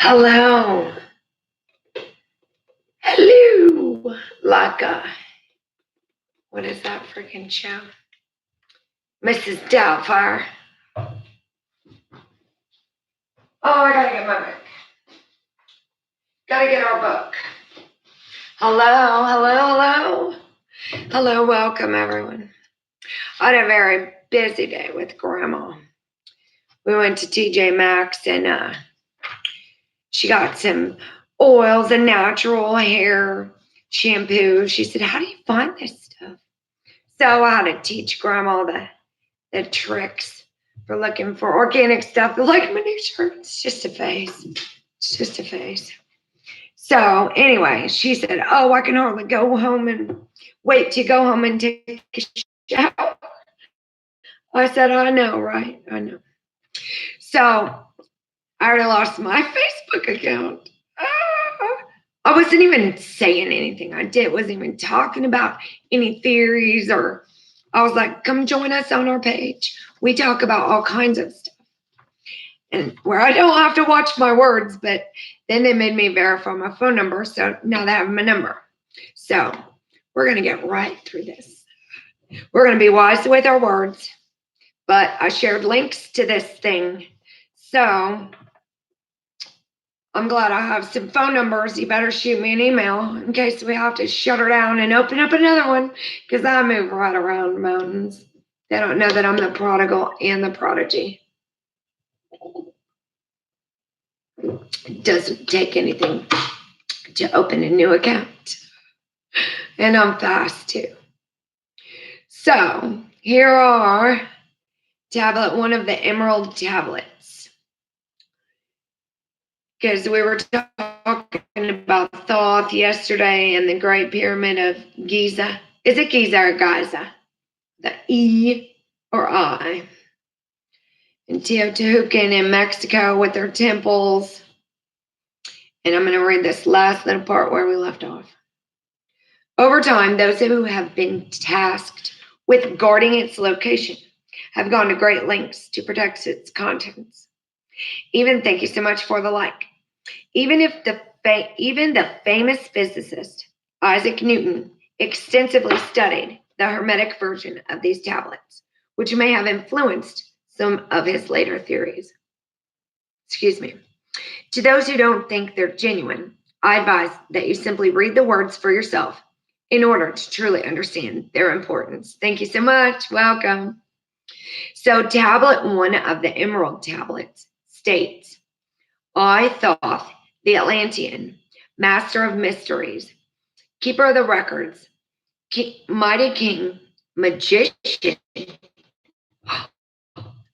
Hello. Hello. Like what is that freaking show? Mrs. Doubtfire. Oh, I gotta get my book. Gotta get our book. Hello. Hello, welcome everyone. I had a very busy day with Grandma. We went to TJ Maxx and she got some oils and natural hair shampoo. She said, "How do you find this stuff?" So I had to teach Grandma the tricks for looking for organic stuff. Like my new shirt, it's just a phase. It's just a phase. So anyway, she said, "Oh, I can hardly go home and wait to go home and take a shower." I said, "I know, right? I know." So I already lost my Facebook account. I wasn't even saying anything. Wasn't even talking about any theories, or I was like, "Come join us on our page. We talk about all kinds of stuff." And where I don't have to watch my words, but then they made me verify my phone number. So now they have my number. So we're going to get right through this. We're going to be wise with our words, but I shared links to this thing. So I'm glad I have some phone numbers. You better shoot me an email in case we have to shut her down and open up another one, because I move right around mountains. They don't know that I'm the prodigal and the prodigy. It doesn't take anything to open a new account. And I'm fast too. So here are tablet one of the emerald tablets. Because we were talking about Thoth yesterday and the Great Pyramid of Giza. Is it Giza or Giza? The E or I. And Teotihuacan in Mexico with their temples. And I'm going to read this last little part where we left off. Over time, those who have been tasked with guarding its location have gone to great lengths to protect its contents. Thank you so much for the like. Even the famous physicist Isaac Newton extensively studied the Hermetic version of these tablets, which may have influenced some of his later theories. Excuse me. To those who don't think they're genuine, I advise that you simply read the words for yourself in order to truly understand their importance. Thank you so much. Welcome. So tablet one of the emerald tablets states, "I, Thoth, the Atlantean, master of mysteries, keeper of the records, mighty king, magician,"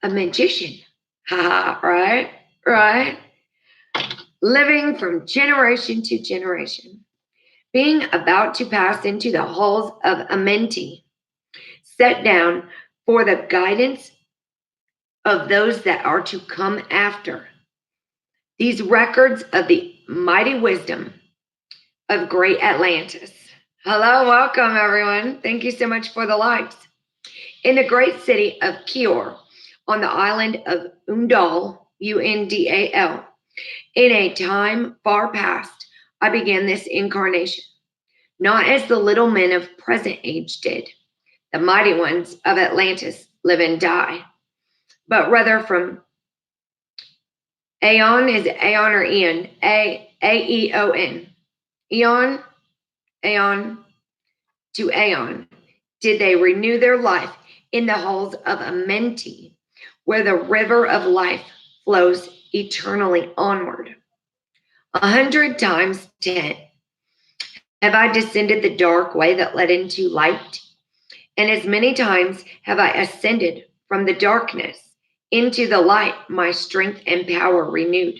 a magician, right, living from generation to generation, being about to pass into the halls of Amenti, set down for the guidance of those that are to come after. These records of the mighty wisdom of great Atlantis. Hello, welcome everyone. Thank you so much for the likes. In the great city of Kior, on the island of Undal, Undal, in a time far past, I began this incarnation, not as the little men of present age did, the mighty ones of Atlantis live and die, but rather from Aeon, is it Aeon or Eon? A-E-O-N. Aeon to Aeon, did they renew their life in the halls of Amenti, where the river of life flows eternally onward. 100 times 10 have I descended the dark way that led into light, and as many times have I ascended from the darkness into the light, my strength and power renewed.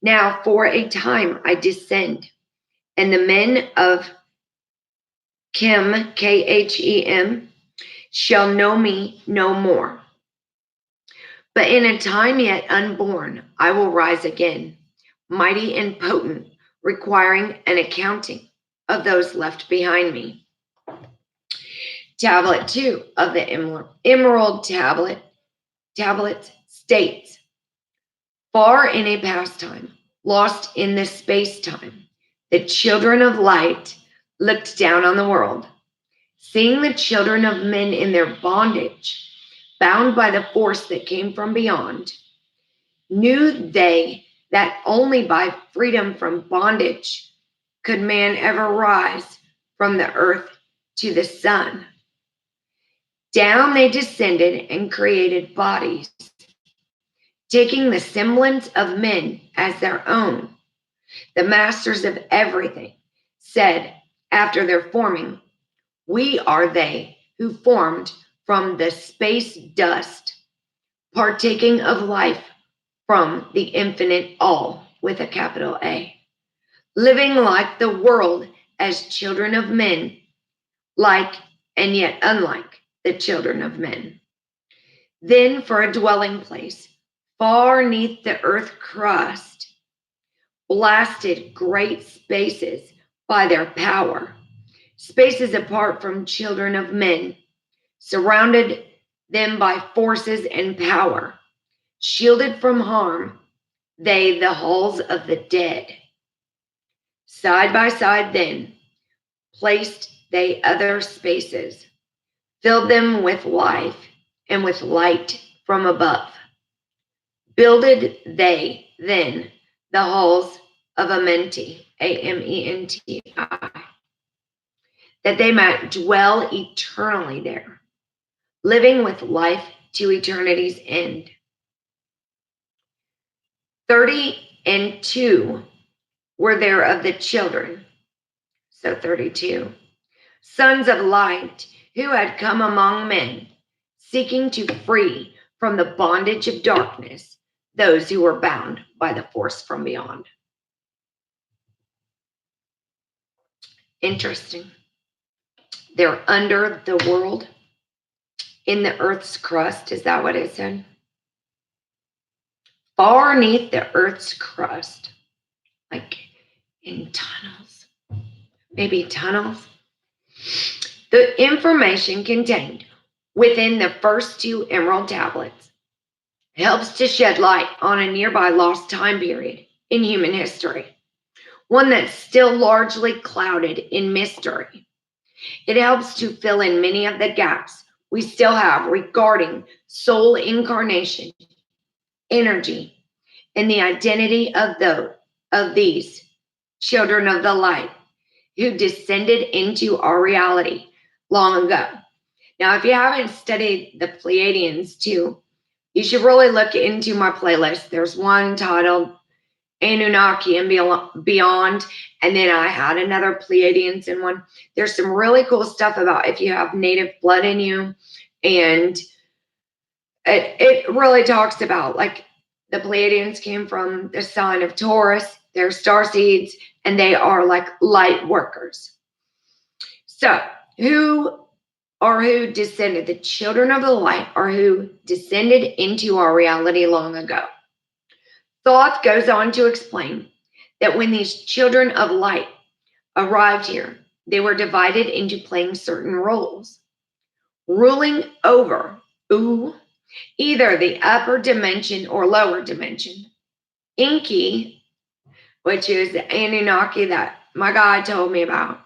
Now for a time I descend, and the men of Khem, K-H-E-M, shall know me no more. But in a time yet unborn, I will rise again, mighty and potent, requiring an accounting of those left behind me. Tablet 2 of the emerald tablet states, far in a past time, lost in this space-time, the children of light looked down on the world. Seeing the children of men in their bondage, bound by the force that came from beyond, knew they that only by freedom from bondage could man ever rise from the earth to the sun. Down they descended and created bodies, taking the semblance of men as their own. The masters of everything said after their forming, "We are they who formed from the space dust, partaking of life from the infinite all," with a capital A, living like the world as children of men, like and yet unlike the children of men. Then for a dwelling place, far neath the earth crust, blasted great spaces by their power, spaces apart from children of men, surrounded them by forces and power, shielded from harm, they the halls of the dead. Side by side then placed they other spaces, filled them with life and with light from above. Builded they then the halls of Amenti, Amenti, that they might dwell eternally there, living with life to eternity's end. 32 were there of the children, so 32, sons of light, who had come among men, seeking to free from the bondage of darkness those who were bound by the force from beyond. Interesting. They're under the world, in the earth's crust. Is that what it said? Far beneath the earth's crust, like in tunnels, maybe tunnels. The information contained within the first 2 emerald tablets helps to shed light on a nearby lost time period in human history, one that's still largely clouded in mystery. It helps to fill in many of the gaps we still have regarding soul incarnation, energy, and the identity of these children of the light who descended into our reality long ago. Now, if you haven't studied the Pleiadians too, you should really look into my playlist. There's one titled Anunnaki and Beyond, and then I had another Pleiadians in one. There's some really cool stuff about if you have native blood in you, and it really talks about, like, the Pleiadians came from the sign of Taurus. They're starseeds, and they are like light workers. So who descended? The children of the light are who descended into our reality long ago. Thoth goes on to explain that when these children of light arrived here, they were divided into playing certain roles, ruling over either the upper dimension or lower dimension. Enki, which is the Anunnaki that my guide told me about,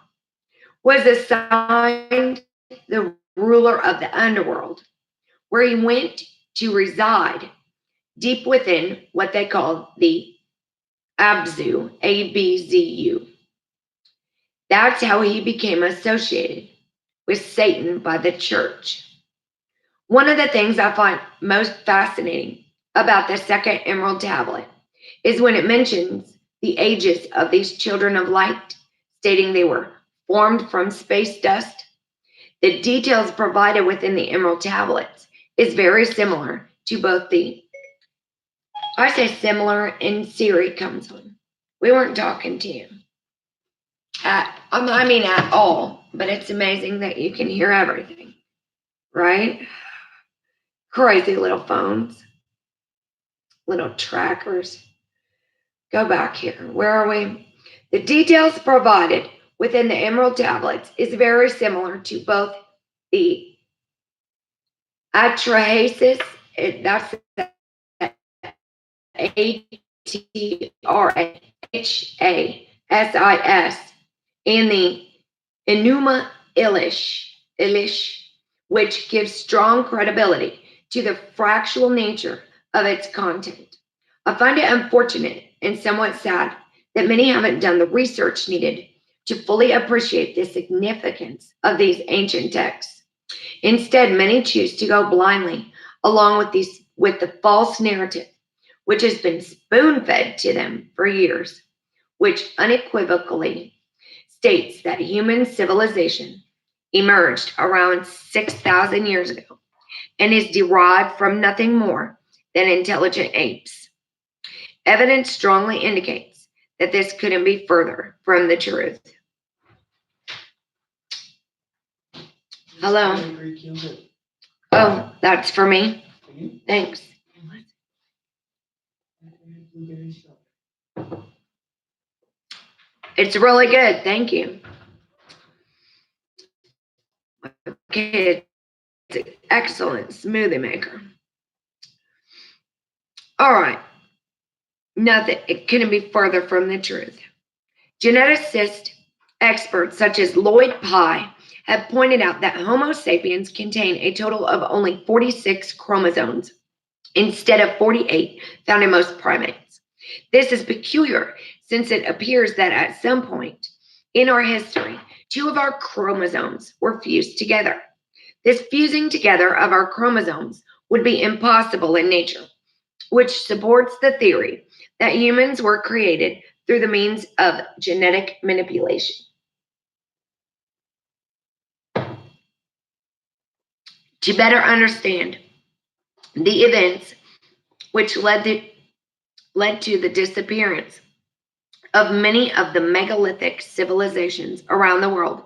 was assigned the ruler of the underworld, where he went to reside deep within what they called the Abzu, Abzu. That's how he became associated with Satan by the church. One of the things I find most fascinating about the second emerald tablet is when it mentions the ages of these children of light, stating they were formed from space dust. The details provided within the emerald tablets is very similar to both I say similar, and Siri comes on. We weren't talking to you at all, but it's amazing that you can hear everything, right? Crazy little phones, little trackers. Go back here. Where are we? The details provided within the emerald tablets is very similar to both the Atrahasis, that's and the Enuma Elish, which gives strong credibility to the factual nature of its content. I find it unfortunate and somewhat sad that many haven't done the research needed to fully appreciate the significance of these ancient texts. Instead, many choose to go blindly along with the false narrative, which has been spoon-fed to them for years, which unequivocally states that human civilization emerged around 6,000 years ago and is derived from nothing more than intelligent apes. Evidence strongly indicates that this couldn't be further from the truth. Hello. Oh, that's for me? Thanks. It's really good. Thank you. Okay, it's an excellent smoothie maker. All right. Nothing. It couldn't be further from the truth. Geneticist experts such as Lloyd Pye have pointed out that Homo sapiens contain a total of only 46 chromosomes instead of 48 found in most primates. This is peculiar since it appears that at some point in our history, 2 of our chromosomes were fused together. This fusing together of our chromosomes would be impossible in nature, which supports the theory that humans were created through the means of genetic manipulation. To better understand the events which led to the disappearance of many of the megalithic civilizations around the world,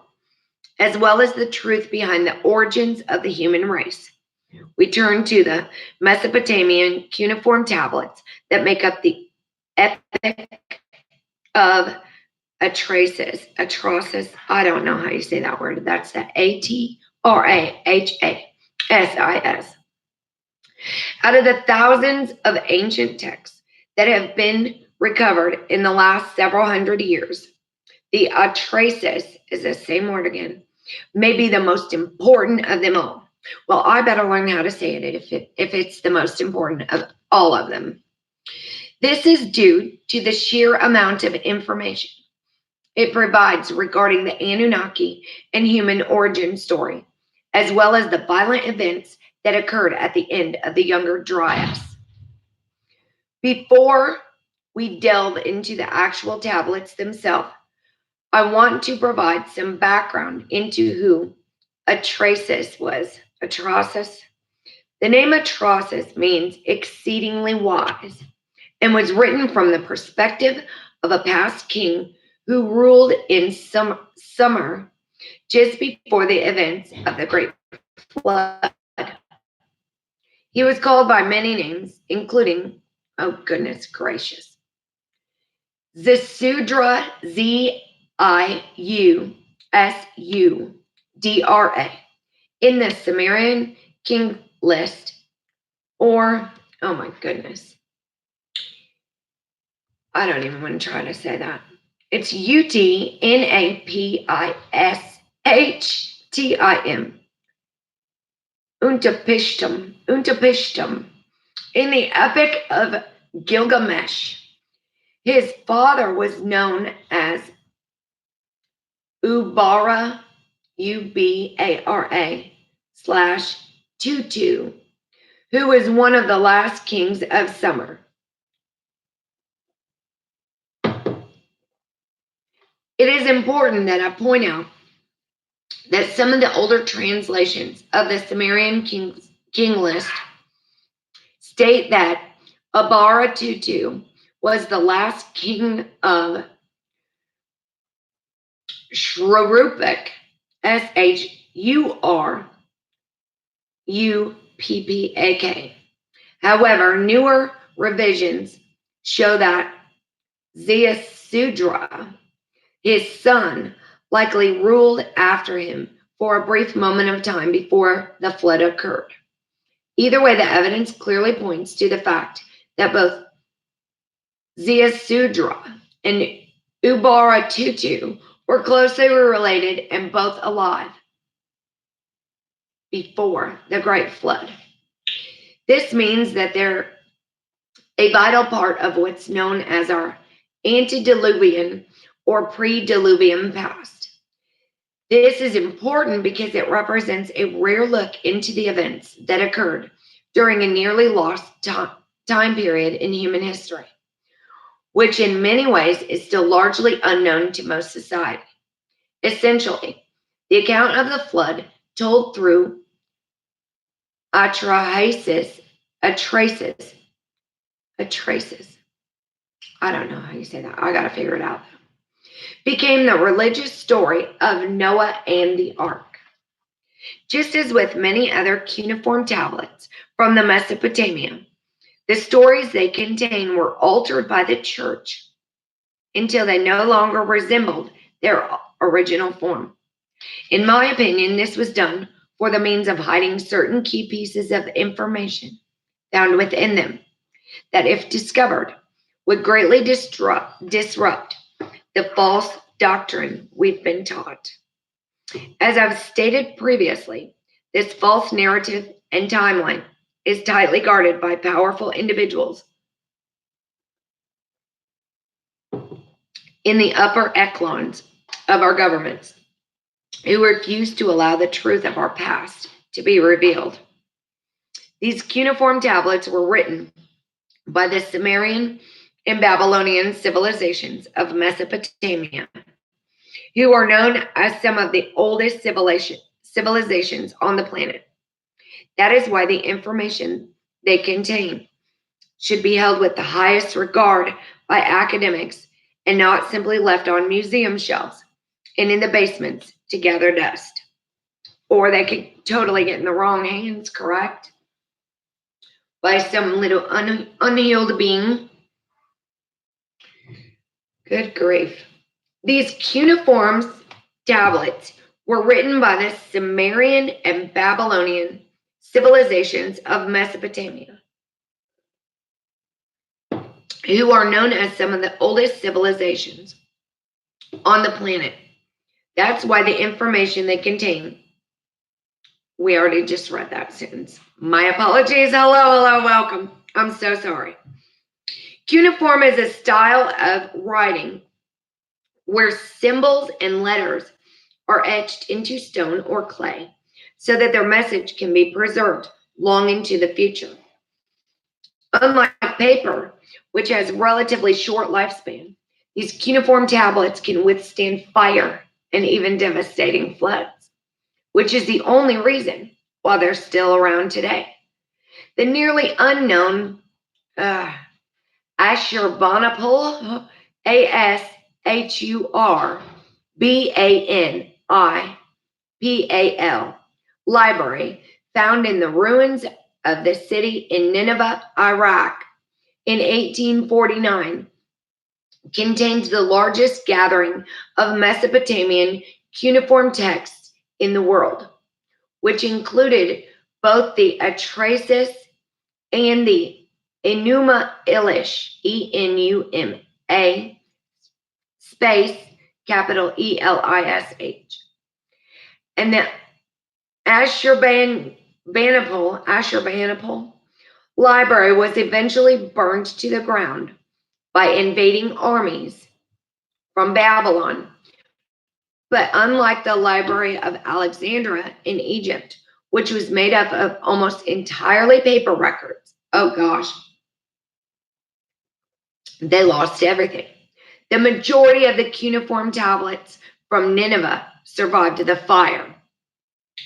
as well as the truth behind the origins of the human race, we turn to the Mesopotamian cuneiform tablets that make up the Epic of Atrahasis. I don't know how you say that word. That's the Atrahassis. Out of the thousands of ancient texts that have been recovered in the last several hundred years, the Atrahasis is the same word again, may be the most important of them all. Well, I better learn how to say it if it's the most important of all of them. This is due to the sheer amount of information it provides regarding the Anunnaki and human origin story, as well as the violent events that occurred at the end of the Younger Dryas. Before we delve into the actual tablets themselves, I want to provide some background into who Atrahasis was. Atrahasis. The name Atrahasis means exceedingly wise and was written from the perspective of a past king who ruled in summer just before the events of the Great Flood. He was called by many names, including, oh goodness gracious, Ziusudra, Ziusudra, in the Sumerian king list, or, oh my goodness, I don't even want to try to say that. It's Utnapishtim. Untapishtim. In the Epic of Gilgamesh, his father was known as Ubara, Ubara/Tutu, who was one of the last kings of summer. It is important that I point out that some of the older translations of the Sumerian king list state that Abara-Tutu was the last king of Shuruppak, Shuruppak. However, newer revisions show that Ziusudra, his son, likely ruled after him for a brief moment of time before the flood occurred. Either way, the evidence clearly points to the fact that both Ziusudra and Ubaratutu were closely related and both alive before the Great Flood. This means that they're a vital part of what's known as our antediluvian or pre-diluvian past. This is important because it represents a rare look into the events that occurred during a nearly lost time period in human history, which in many ways is still largely unknown to most society. Essentially, the account of the flood told through Atrahasis, I don't know how you say that. I got to figure it out. Became the religious story of Noah and the ark. Just as with many other cuneiform tablets from the Mesopotamia, the stories they contain were altered by the church until they no longer resembled their original form. In my opinion, this was done for the means of hiding certain key pieces of information found within them that, if discovered, would greatly disrupt the false doctrine we've been taught. As I've stated previously, this false narrative and timeline is tightly guarded by powerful individuals in the upper echelons of our governments who refuse to allow the truth of our past to be revealed. These cuneiform tablets were written by the Sumerian and Babylonian civilizations of Mesopotamia, who are known as some of the oldest civilizations on the planet. That is why the information they contain should be held with the highest regard by academics and not simply left on museum shelves and in the basements to gather dust. Or they could totally get in the wrong hands, correct? By some little unhealed being. Good grief. These cuneiform tablets were written by the Sumerian and Babylonian civilizations of Mesopotamia, who are known as some of the oldest civilizations on the planet. That's why the information they contain, we already just read that sentence. My apologies. Hello, welcome. I'm so sorry. Cuneiform is a style of writing where symbols and letters are etched into stone or clay so that their message can be preserved long into the future. Unlike paper, which has relatively short lifespan, these cuneiform tablets can withstand fire and even devastating floods, which is the only reason why they're still around today. The nearly unknown Ashurbanipal, Ashurbanipal library found in the ruins of the city in Nineveh, Iraq in 1849 contains the largest gathering of Mesopotamian cuneiform texts in the world, which included both the Atrahasis and the Enuma Elish, E-N-U-M-A, space, capital E-L-I-S-H. And the Ashurbanipal library was eventually burned to the ground by invading armies from Babylon. But unlike the Library of Alexandria in Egypt, which was made up of almost entirely paper records, oh gosh, they lost everything. The majority of the cuneiform tablets from Nineveh survived the fire.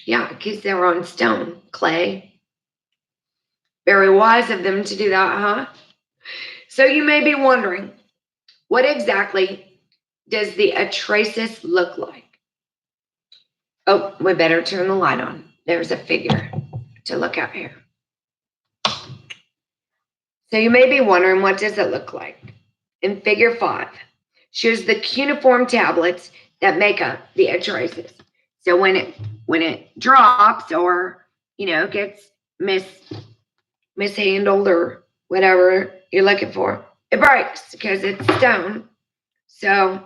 Yeah, because they were on stone, clay. Very wise of them to do that, huh? So you may be wondering, what exactly does the Atrahasis look like? Oh, we better turn the light on. There's a figure to look at here. So you may be wondering, what does it look like? In figure 5, shows the cuneiform tablets that make up the Atrahasis. So when it drops or gets mishandled or whatever you're looking for, it breaks because it's stone. So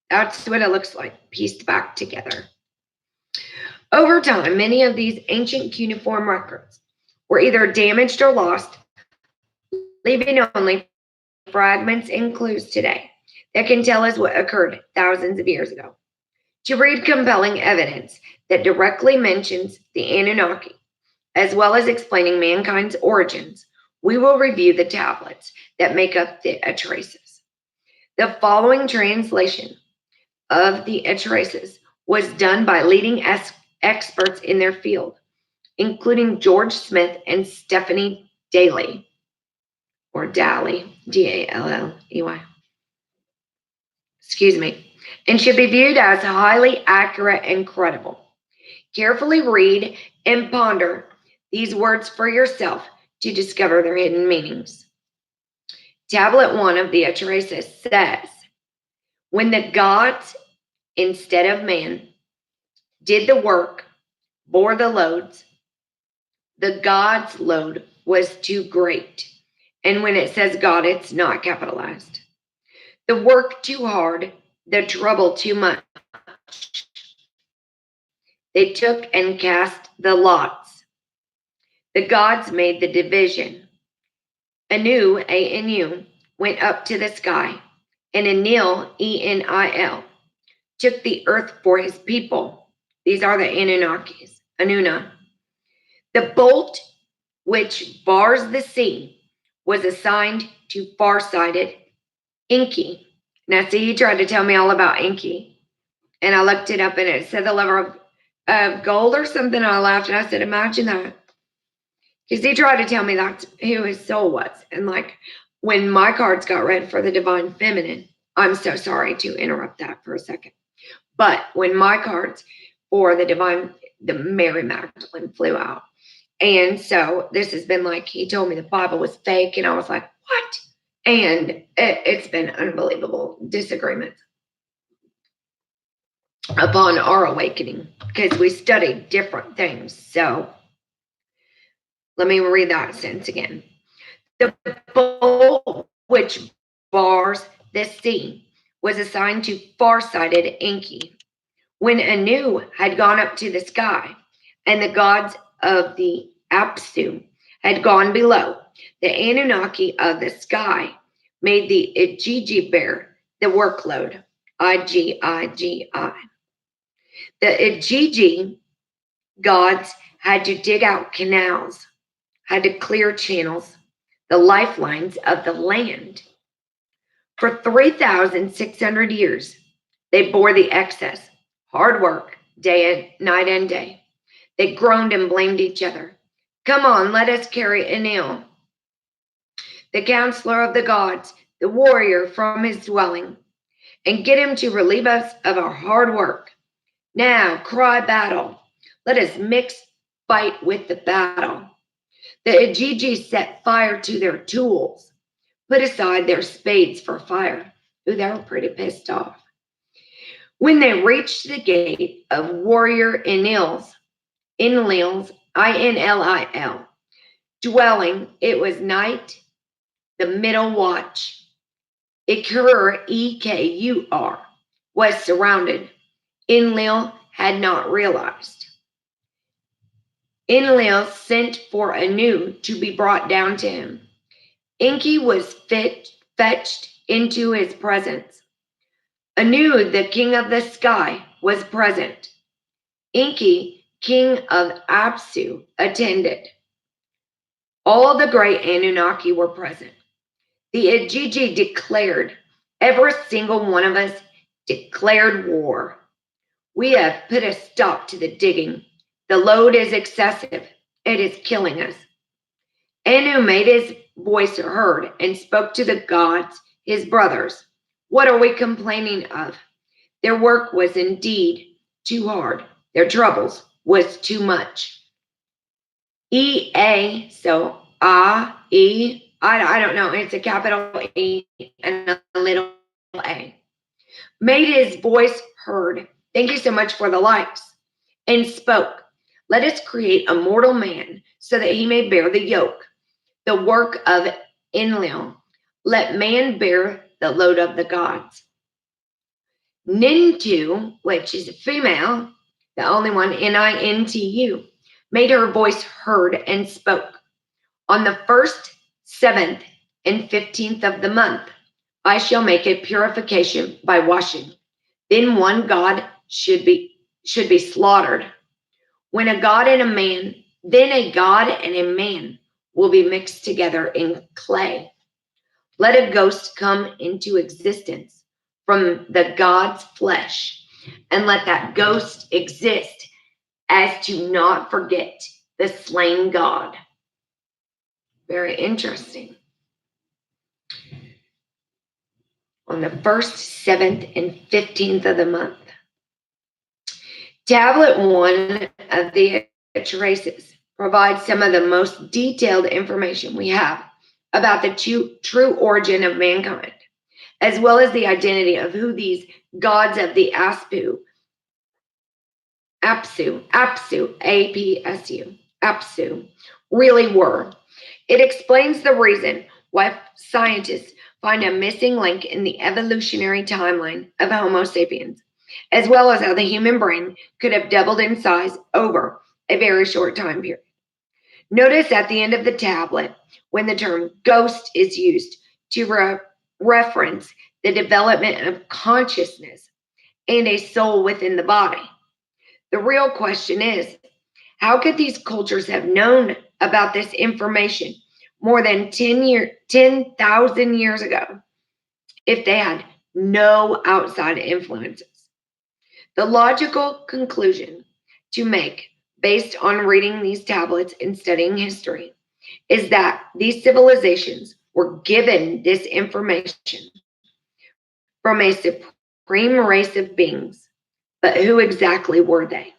that's what it looks like, pieced back together. Over time, many of these ancient cuneiform records were either damaged or lost, leaving only fragments and clues today that can tell us what occurred thousands of years ago. To read compelling evidence that directly mentions the Anunnaki, as well as explaining mankind's origins, we will review the tablets that make up the Atraces. The following translation of the Atraces was done by leading experts in their field, including George Smith and Stephanie Daly, or Daly, D-A-L-L-E-Y. Excuse me, and should be viewed as highly accurate and credible. Carefully read and ponder these words for yourself to discover their hidden meanings. Tablet 1 of the Atraces says, when the gods, instead of man, did the work, bore the loads, the God's load was too great. And when it says God, it's not capitalized. The work too hard, the trouble too much. They took and cast the lots. The gods made the division. Anu, A-N-U, went up to the sky, and Enlil, E-N-I-L, took the earth for his people. These are the Anunnakis, Anuna. The bolt which bars the sea was assigned to far-sighted Enki. Now, see, he tried to tell me all about Enki, and I looked it up, and it said the lever of gold or something, and I laughed, and I said, imagine that. Because he tried to tell me that's who his soul was. And like, when my cards got read for the Divine Feminine, I'm so sorry to interrupt that for a second. But when my cards for the Mary Magdalene flew out. And so this has been like, he told me the Bible was fake. And I was like, what? And it's been unbelievable disagreements upon our awakening because we studied different things. So let me read that sentence again. The bowl which bars the sea was assigned to far-sighted Enki. When Anu had gone up to the sky and the gods of the Apsu had gone below, the Anunnaki of the sky made the Igigi bear the workload, I-G-I-G-I. The Igigi gods had to dig out canals, had to clear channels, the lifelines of the land. For 3,600 years, they bore the excess, hard work, night and day. They groaned and blamed each other. Come on, let us carry Enlil, the counselor of the gods, the warrior, from his dwelling, and get him to relieve us of our hard work. Now, cry battle. Let us mix fight with the battle. The Igigi set fire to their tools, put aside their spades for fire. Ooh, they were pretty pissed off. When they reached the gate of warrior Enlil's, I-N-L-I-L, dwelling, it was night, the middle watch. Ikur, E-K-U-R, was surrounded. Enlil had not realized. Enlil sent for Anu to be brought down to him. Enki was fetched into his presence. Anu, the king of the sky, was present. Enki, king of Apsu, attended. All the great Anunnaki were present. The Igigi declared, every single one of us declared war. We have put a stop to the digging. The load is excessive. It is killing us. Anu made his voice heard and spoke to the gods, his brothers. What are we complaining of? Their work was indeed too hard. Their troubles was too much. E-A, so A-E, I don't know. It's a capital E and a little A. Made his voice heard. Thank you so much for the likes. And spoke. Let us create a mortal man so that he may bear the yoke, the work of Enlil. let man bear the load of the gods. Nintu, which is a female, the only one, Nintu, made her voice heard and spoke. On the 1st, 7th, and 15th of the month, I shall make a purification by washing. Then one god should be slaughtered. When a god and a man, then a god and a man will be mixed together in clay. Let a ghost come into existence from the god's flesh, and let that ghost exist as to not forget the slain god. Very interesting. On the 1st, 7th, and 15th of the month. Tablet 1 of the Traces provides some of the most detailed information we have about the true origin of mankind, as well as the identity of who these gods of the Apsu, Apsu, really were. It explains the reason why scientists find a missing link in the evolutionary timeline of Homo sapiens, as well as how the human brain could have doubled in size over a very short time period. Notice at the end of the tablet when the term ghost is used to reference the development of consciousness and a soul within the body. The real question is, how could these cultures have known about this information more than 10,000 years ago if they had no outside influences? The logical conclusion to make, based on reading these tablets and studying history, is that these civilizations were given this information from a supreme race of beings. But who exactly were they?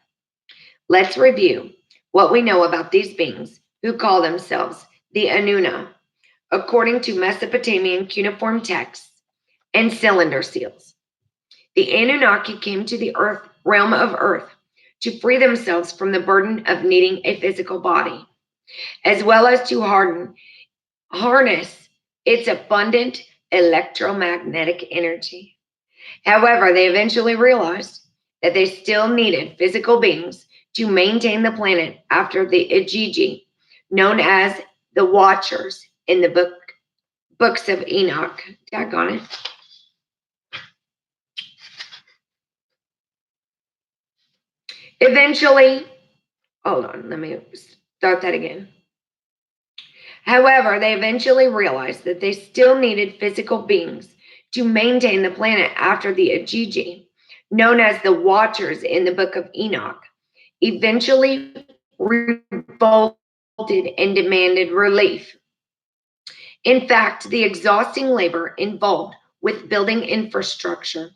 Let's review what we know about these beings who call themselves the Anuna, according to Mesopotamian cuneiform texts and cylinder seals. The Anunnaki came to the realm of Earth to free themselves from the burden of needing a physical body, as well as to harness its abundant electromagnetic energy. However, they eventually realized that they still needed physical beings to maintain the planet after the Igigi, known as the Watchers in the books of Enoch. Daggone it. Eventually, hold on, let me start that again. However, they eventually realized that they still needed physical beings to maintain the planet after the Igigi, known as the Watchers in the book of Enoch, eventually revolted and demanded relief. In fact, the exhausting labor involved with building infrastructure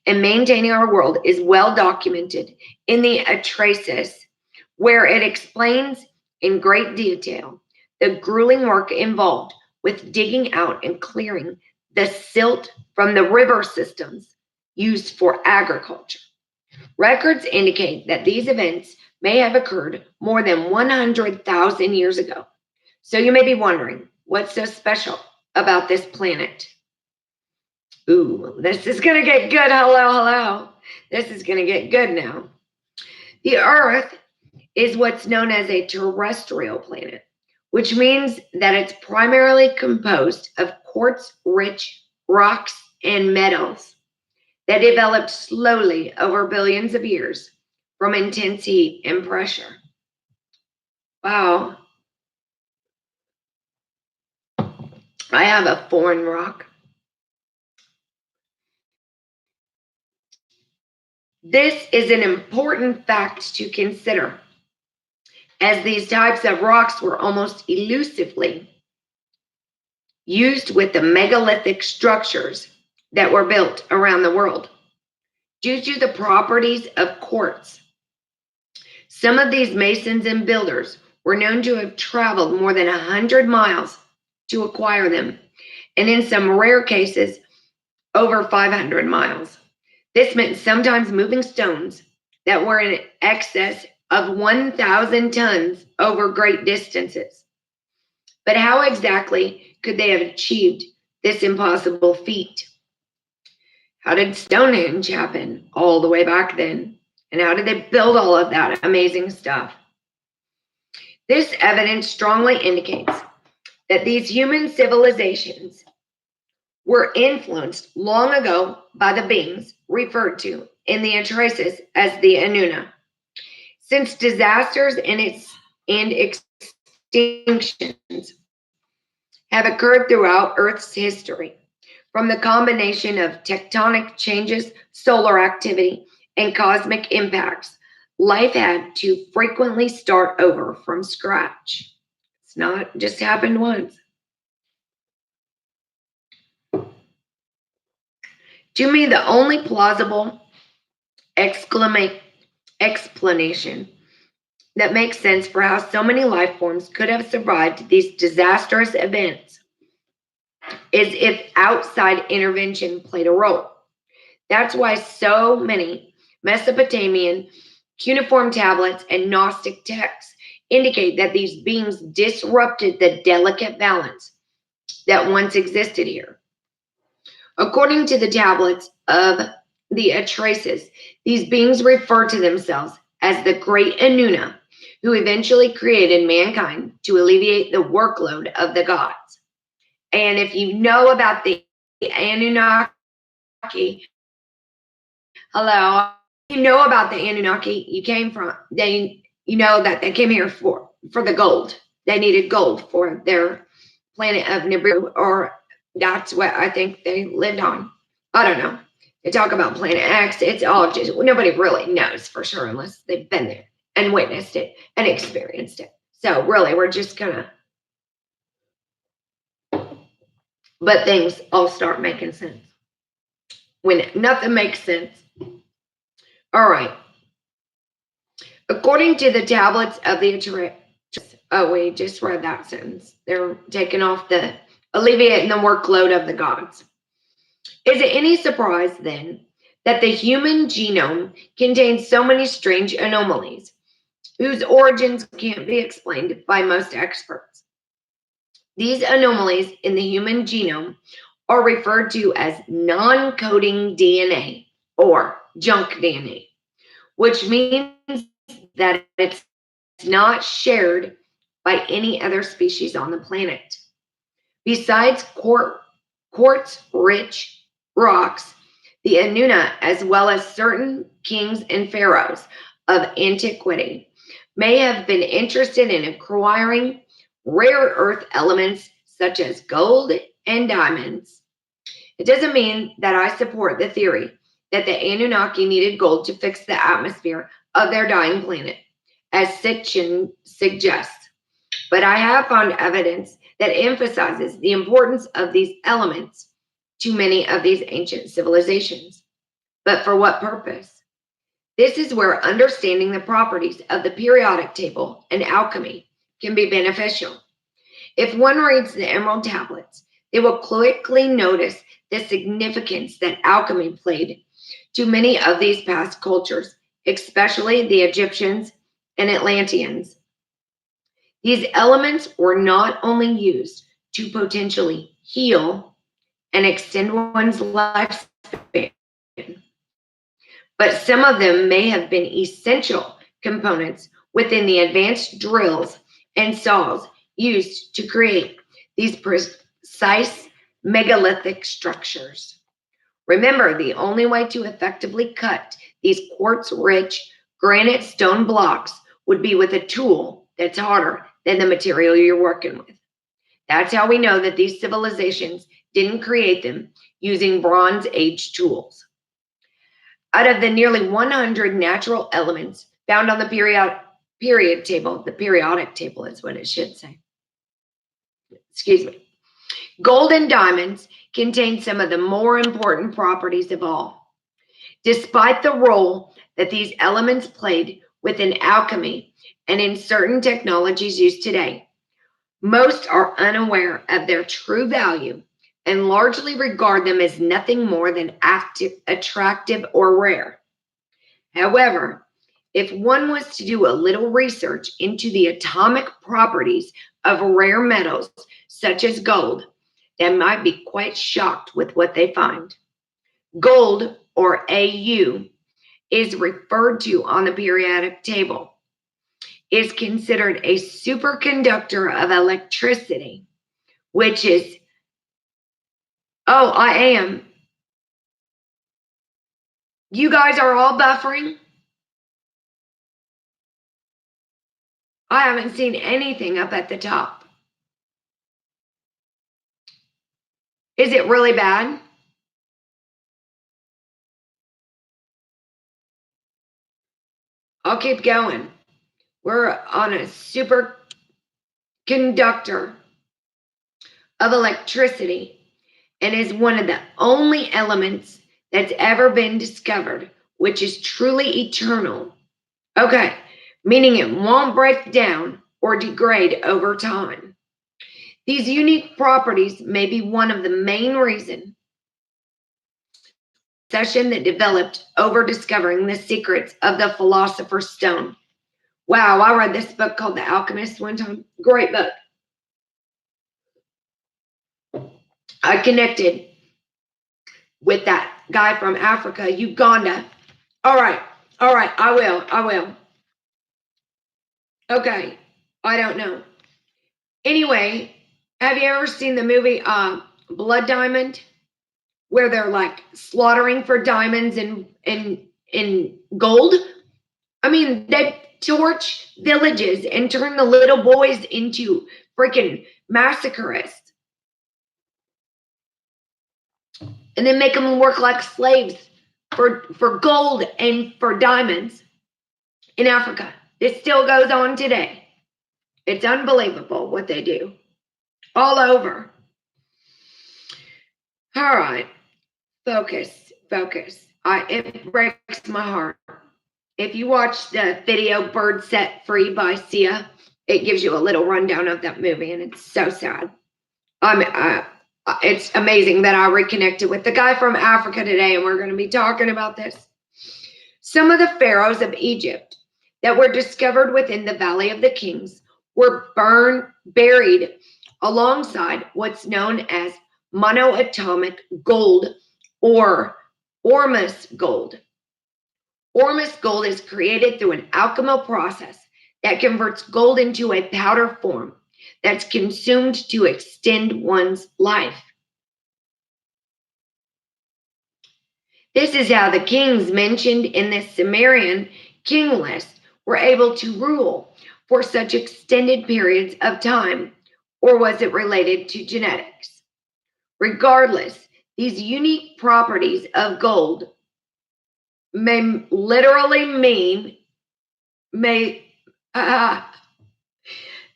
and maintaining our world is well documented in the Traces, where it explains in great detail the grueling work involved with digging out and clearing the silt from the river systems used for agriculture. Records indicate that these events may have occurred more than 100,000 years ago. So you may be wondering, what's so special about this planet? Ooh, this is going to get good. Hello. This is going to get good now. The Earth is what's known as a terrestrial planet, which means that it's primarily composed of quartz-rich rocks and metals that developed slowly over billions of years from intense heat and pressure. Wow. I have a foreign rock. This is an important fact to consider, as these types of rocks were almost elusively used with the megalithic structures that were built around the world. Due to the properties of quartz, some of these masons and builders were known to have traveled more than 100 miles to acquire them, and in some rare cases, over 500 miles. This meant sometimes moving stones that were in excess of 1,000 tons over great distances. But how exactly could they have achieved this impossible feat? How did Stonehenge happen all the way back then? And how did they build all of that amazing stuff? This evidence strongly indicates that these human civilizations were influenced long ago by the beings referred to in the Atraces as the Anuna. Since disasters and extinctions have occurred throughout Earth's history, from the combination of tectonic changes, solar activity, and cosmic impacts, life had to frequently start over from scratch. It's not just happened once. To me, the only plausible explanation that makes sense for how so many life forms could have survived these disastrous events is if outside intervention played a role. That's why so many Mesopotamian cuneiform tablets and Gnostic texts indicate that these beings disrupted the delicate balance that once existed here. According to the tablets of the Atraces, these beings refer to themselves as the Great Anuna, who eventually created mankind to alleviate the workload of the gods. And if you know about the Anunnaki, hello, you know about the Anunnaki, you know that they came here for the gold. They needed gold for their planet of Nibiru, or that's what I think they lived on. I don't know. They talk about Planet X. It's all just, nobody really knows for sure unless they've been there and witnessed it and experienced it. So really, we're just gonna, but things all start making sense. When nothing makes sense. All right. According to the tablets of the we just read that sentence. They're taking off the alleviating the workload of the gods. Is it any surprise then that the human genome contains so many strange anomalies whose origins can't be explained by most experts? These anomalies in the human genome are referred to as non-coding DNA or junk DNA, which means that it's not shared by any other species on the planet. Besides quartz-rich rocks, the Anuna, as well as certain kings and pharaohs of antiquity, may have been interested in acquiring rare earth elements such as gold and diamonds. It doesn't mean that I support the theory that the Anunnaki needed gold to fix the atmosphere of their dying planet, as Ascension suggests, but I have found evidence that emphasizes the importance of these elements to many of these ancient civilizations. But for what purpose? This is where understanding the properties of the periodic table and alchemy can be beneficial. If one reads the Emerald Tablets, they will quickly notice the significance that alchemy played to many of these past cultures, especially the Egyptians and Atlanteans. These elements were not only used to potentially heal and extend one's lifespan, but some of them may have been essential components within the advanced drills and saws used to create these precise megalithic structures. Remember, the only way to effectively cut these quartz-rich granite stone blocks would be with a tool that's harder than the material you're working with. That's how we know that these civilizations didn't create them using Bronze Age tools. Out of the nearly 100 natural elements found on the periodic table is what it should say. Excuse me. Gold and diamonds contain some of the more important properties of all. Despite the role that these elements played within alchemy and in certain technologies used today, most are unaware of their true value and largely regard them as nothing more than attractive or rare. However, if one was to do a little research into the atomic properties of rare metals such as gold, that might be quite shocked with what they find. Gold, or AU, is referred to on the periodic table. Is considered a superconductor of electricity, which is, oh, I am. You guys are all buffering? I haven't seen anything up at the top. Is it really bad? I'll keep going. We're on a superconductor of electricity and is one of the only elements that's ever been discovered which is truly eternal. Okay, meaning it won't break down or degrade over time. These unique properties may be one of the main reasons Ascension that developed over discovering the secrets of the Philosopher's Stone. Wow, I read this book called The Alchemist one time. Great book. I connected with that guy from Africa, Uganda. All right, I will. Okay, I don't know. Anyway, have you ever seen the movie Blood Diamond, where they're like slaughtering for diamonds and gold? I mean, they torch villages and turn the little boys into freaking massacreists. And then make them work like slaves for gold and for diamonds in Africa. This still goes on today. It's unbelievable what they do all over. All right, focus. It breaks my heart. If you watch the video Bird Set Free by Sia, it gives you a little rundown of that movie, and it's so sad. It's amazing that I reconnected with the guy from Africa today, and we're going to be talking about this. Some of the pharaohs of Egypt that were discovered within the Valley of the Kings were buried alongside what's known as monoatomic gold, or ormus gold. Ormus gold is created through an alchemical process that converts gold into a powder form that's consumed to extend one's life. This is how the kings mentioned in this Sumerian king list were able to rule for such extended periods of time, or was it related to genetics? Regardless, these unique properties of gold may literally mean,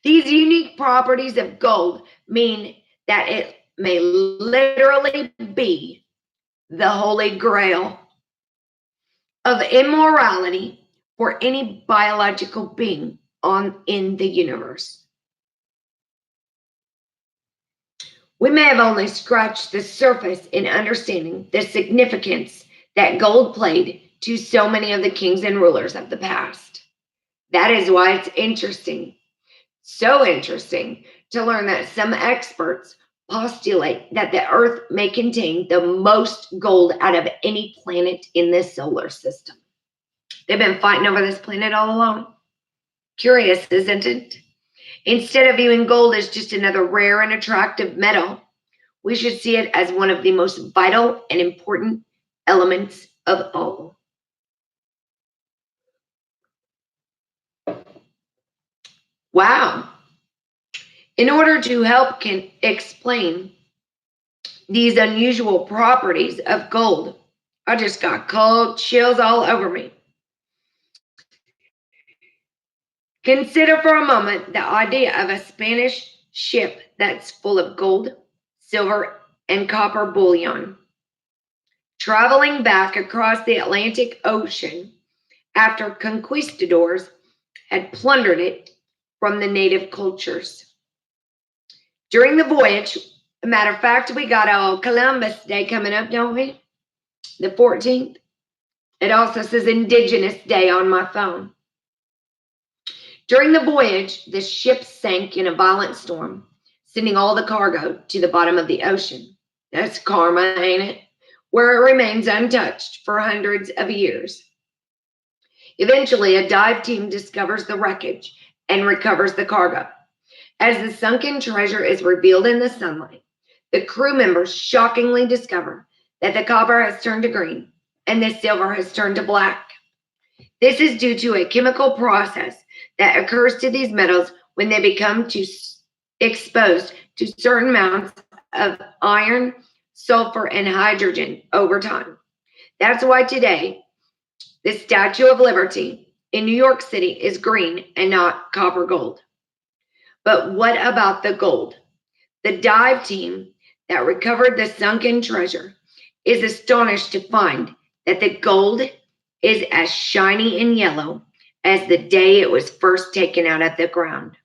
these unique properties of gold mean that it may literally be the holy grail of immortality for any biological being in the universe. We may have only scratched the surface in understanding the significance that gold played to so many of the kings and rulers of the past. That is why it's interesting, so interesting, to learn that some experts postulate that the Earth may contain the most gold out of any planet in this solar system. They've been fighting over this planet all along. Curious, isn't it? Instead of viewing gold as just another rare and attractive metal, we should see it as one of the most vital and important elements of all. Wow. In order to help explain these unusual properties of gold, I just got cold chills all over me. Consider for a moment the idea of a Spanish ship that's full of gold, silver, and copper bullion, traveling back across the Atlantic Ocean after conquistadors had plundered it from the native cultures. During the voyage, as a matter of fact, we got Columbus Day coming up, don't we? The 14th. It also says Indigenous Day on my phone. During the voyage, the ship sank in a violent storm, sending all the cargo to the bottom of the ocean. That's karma, ain't it? Where it remains untouched for hundreds of years. Eventually, a dive team discovers the wreckage and recovers the cargo. As the sunken treasure is revealed in the sunlight, the crew members shockingly discover that the copper has turned to green and the silver has turned to black. This is due to a chemical process that occurs to these metals when they become exposed to certain amounts of iron, sulfur, and hydrogen over time. That's why today, the Statue of Liberty in New York City is green and not copper gold. But what about the gold? The dive team that recovered the sunken treasure is astonished to find that the gold is as shiny and yellow as the day it was first taken out of the ground,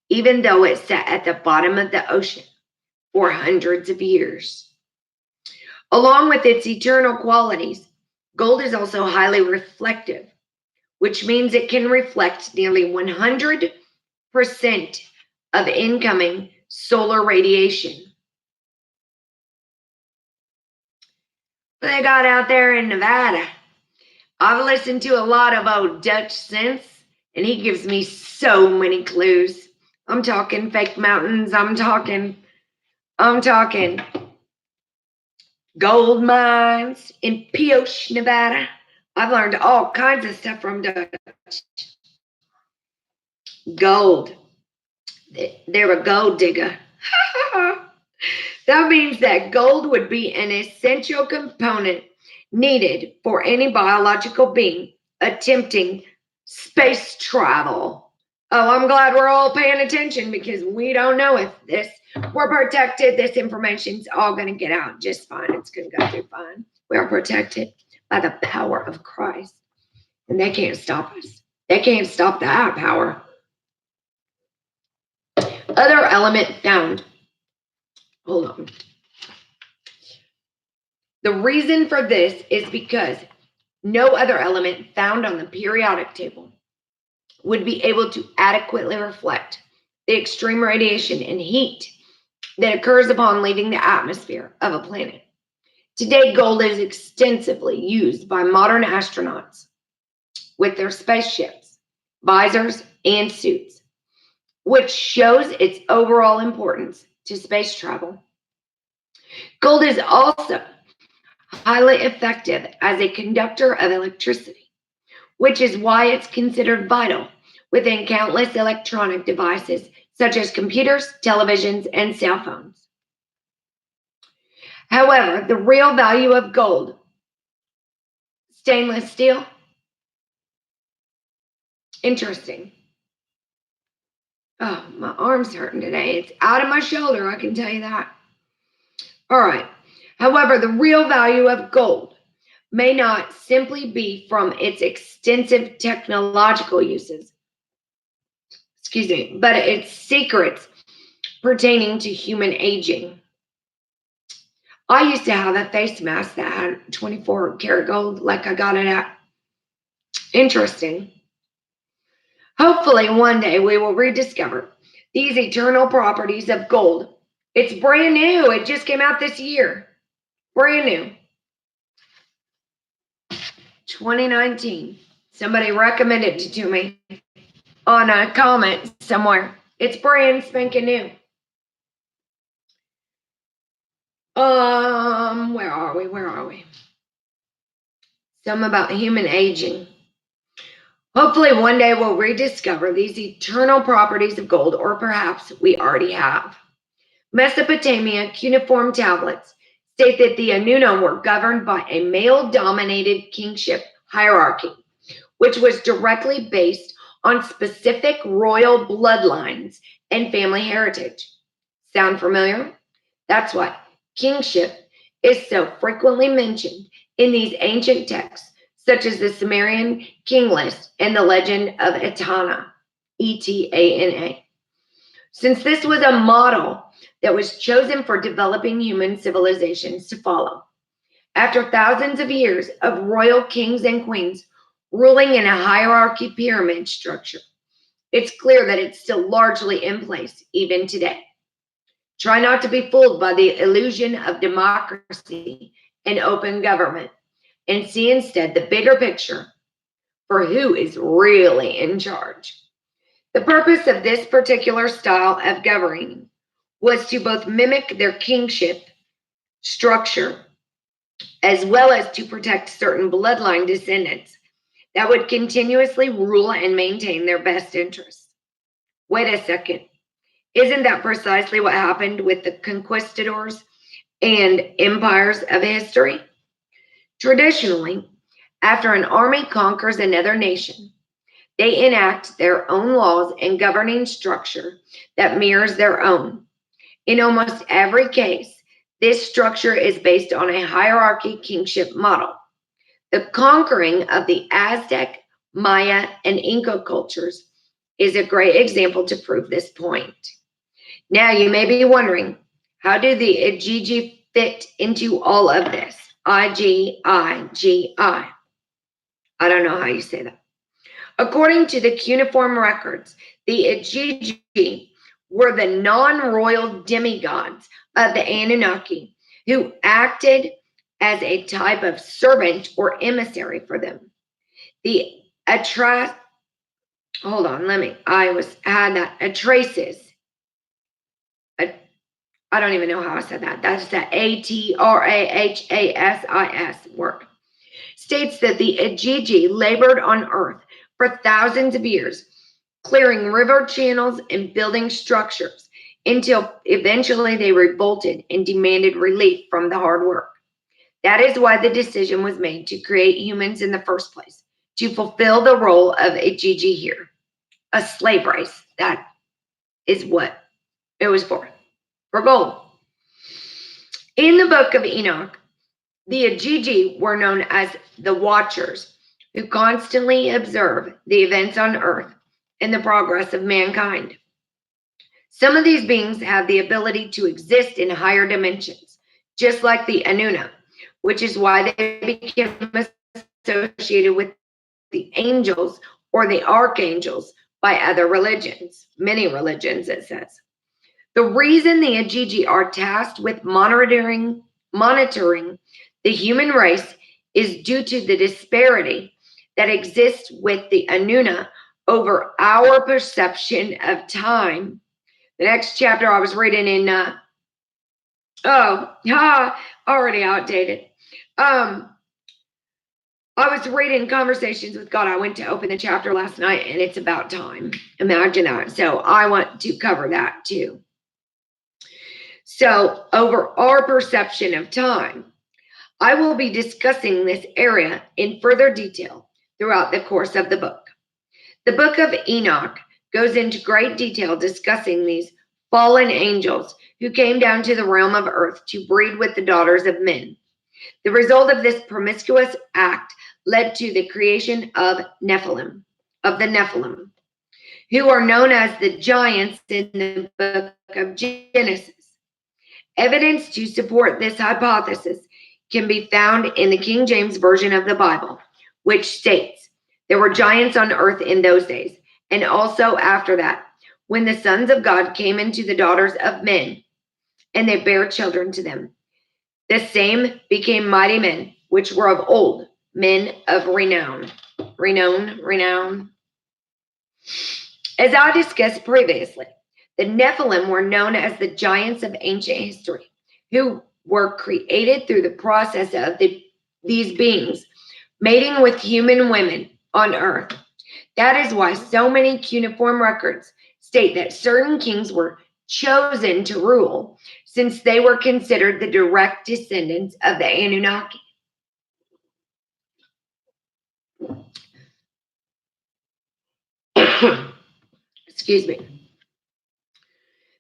even though it sat at the bottom of the ocean for hundreds of years. Along with its eternal qualities, gold is also highly reflective, which means it can reflect nearly 100% of incoming solar radiation. What they got out there in Nevada? I've listened to a lot of old Dutch since, and he gives me so many clues. I'm talking fake mountains. I'm talking gold mines in Pioche, Nevada. I've learned all kinds of stuff from Dutch. Gold. They're a gold digger. That means that gold would be an essential component needed for any biological being attempting space travel. Oh, I'm glad we're all paying attention because we don't know if we're protected. This information's all going to get out just fine. It's going to go through fine. We are protected by the power of Christ, and they can't stop us. They can't stop that power. Other element found. Hold on. The reason for this is because no other element found on the periodic table would be able to adequately reflect the extreme radiation and heat that occurs upon leaving the atmosphere of a planet. Today, gold is extensively used by modern astronauts with their spaceships, visors, and suits, which shows its overall importance to space travel. Gold is also highly effective as a conductor of electricity, which is why it's considered vital within countless electronic devices such as computers, televisions, and cell phones. However, the real value of gold, stainless steel, interesting. Oh, my arm's hurting today. It's out of my shoulder, I can tell you that. All right. However, the real value of gold may not simply be from its extensive technological uses, but its secrets pertaining to human aging. I used to have a face mask that had 24 karat gold, like I got it at. Interesting. Hopefully, one day we will rediscover these eternal properties of gold. It's brand new. It just came out this year. Brand new. 2019. Somebody recommended it to me on a comment somewhere. It's brand spanking new. Where are we? Something about human aging. Hopefully one day we'll rediscover these eternal properties of gold, or perhaps we already have. Mesopotamia cuneiform tablets state that the Anunnaki were governed by a male-dominated kingship hierarchy, which was directly based on specific royal bloodlines and family heritage. Sound familiar? That's why kingship is so frequently mentioned in these ancient texts, such as the Sumerian king list and the legend of Etana, E-T-A-N-A. Since this was a model that was chosen for developing human civilizations to follow, after thousands of years of royal kings and queens ruling in a hierarchy pyramid structure, it's clear that it's still largely in place even today. Try not to be fooled by the illusion of democracy and open government, and see instead the bigger picture for who is really in charge. The purpose of this particular style of governing was to both mimic their kingship structure as well as to protect certain bloodline descendants that would continuously rule and maintain their best interests. Wait a second. Isn't that precisely what happened with the conquistadors and empires of history? Traditionally, after an army conquers another nation, they enact their own laws and governing structure that mirrors their own. In almost every case, this structure is based on a hierarchy kingship model. The conquering of the Aztec, Maya, and Inca cultures is a great example to prove this point. Now, you may be wondering, how do the Igigi fit into all of this? I-G-I-G-I. I don't know how you say that. According to the cuneiform records, the Igigi were the non-royal demigods of the Anunnaki who acted as a type of servant or emissary for them. The Atraces, I don't even know how I said that. That's the Atrahas word. States that the Igigi labored on Earth for thousands of years, clearing river channels and building structures until eventually they revolted and demanded relief from the hard work. That is why the decision was made to create humans in the first place, to fulfill the role of Igigi here, a slave race. That is what it was for gold. In the book of Enoch, the Igigi were known as the Watchers, who constantly observe the events on earth and the progress of mankind. Some of these beings have the ability to exist in higher dimensions, just like the Anuna, which is why they became associated with the angels or the archangels by other religions, many religions, it says. The reason the Igigi are tasked with monitoring the human race is due to the disparity that exists with the Anuna over our perception of time. The next chapter I was reading in, already outdated. I was reading Conversations with God. I went to open the chapter last night and it's about time. Imagine that. So I want to cover that too. So over our perception of time, I will be discussing this area in further detail throughout the course of the book. The book of Enoch goes into great detail discussing these fallen angels who came down to the realm of earth to breed with the daughters of men. The result of this promiscuous act led to the creation of the Nephilim, who are known as the giants in the book of Genesis. Evidence to support this hypothesis can be found in the King James Version of the Bible, which states, "There were giants on earth in those days, and also after that, when the sons of God came into the daughters of men, and they bare children to them. The same became mighty men, which were of old, men of renown." Renown. As I discussed previously, the Nephilim were known as the giants of ancient history, who were created through the process of these beings mating with human women on earth. That is why so many cuneiform records state that certain kings were chosen to rule, since they were considered the direct descendants of the Anunnaki. Excuse me.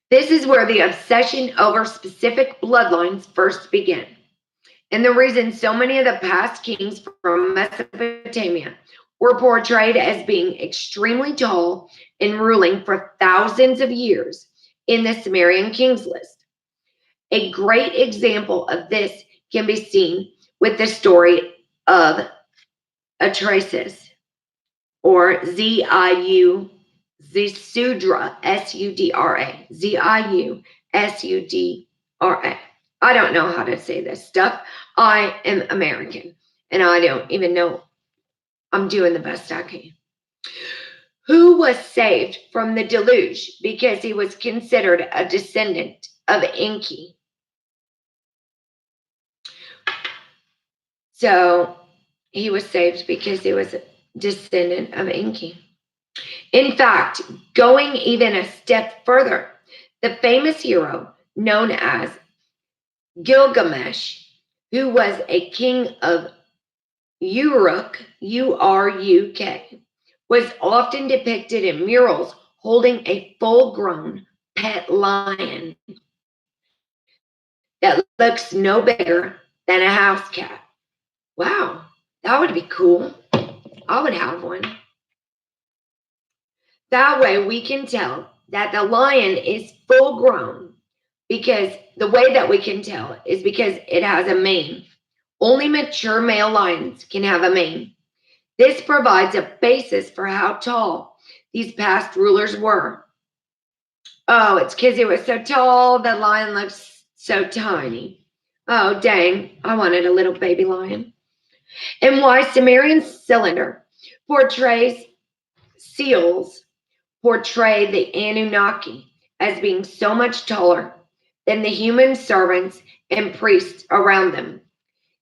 This is where the obsession over specific bloodlines first began. And the reason so many of the past kings from Mesopotamia were portrayed as being extremely tall and ruling for thousands of years in the Sumerian kings list. A great example of this can be seen with the story of Atraces, or Ziu, Zisudra, Sudra, Ziu, S-U-D-R-A. I don't know how to say this stuff. I am American, and I don't even know. I'm doing the best I can. Who was saved from the deluge because he was considered a descendant of Enki. So he was saved because he was a descendant of Enki. In fact, going even a step further, the famous hero known as Gilgamesh, who was a king of Uruk, U-R-U-K, was often depicted in murals holding a full-grown pet lion that looks no bigger than a house cat. Wow, that would be cool. I would have one. That way we can tell that the lion is full grown, because the way that we can tell is because it has a mane. Only mature male lions can have a mane. This provides a basis for how tall these past rulers were. Oh, it's because he was so tall, the lion looks so tiny. Oh, dang, I wanted a little baby lion. And why Sumerian cylinder portrays seals portray the Anunnaki as being so much taller than the human servants and priests around them.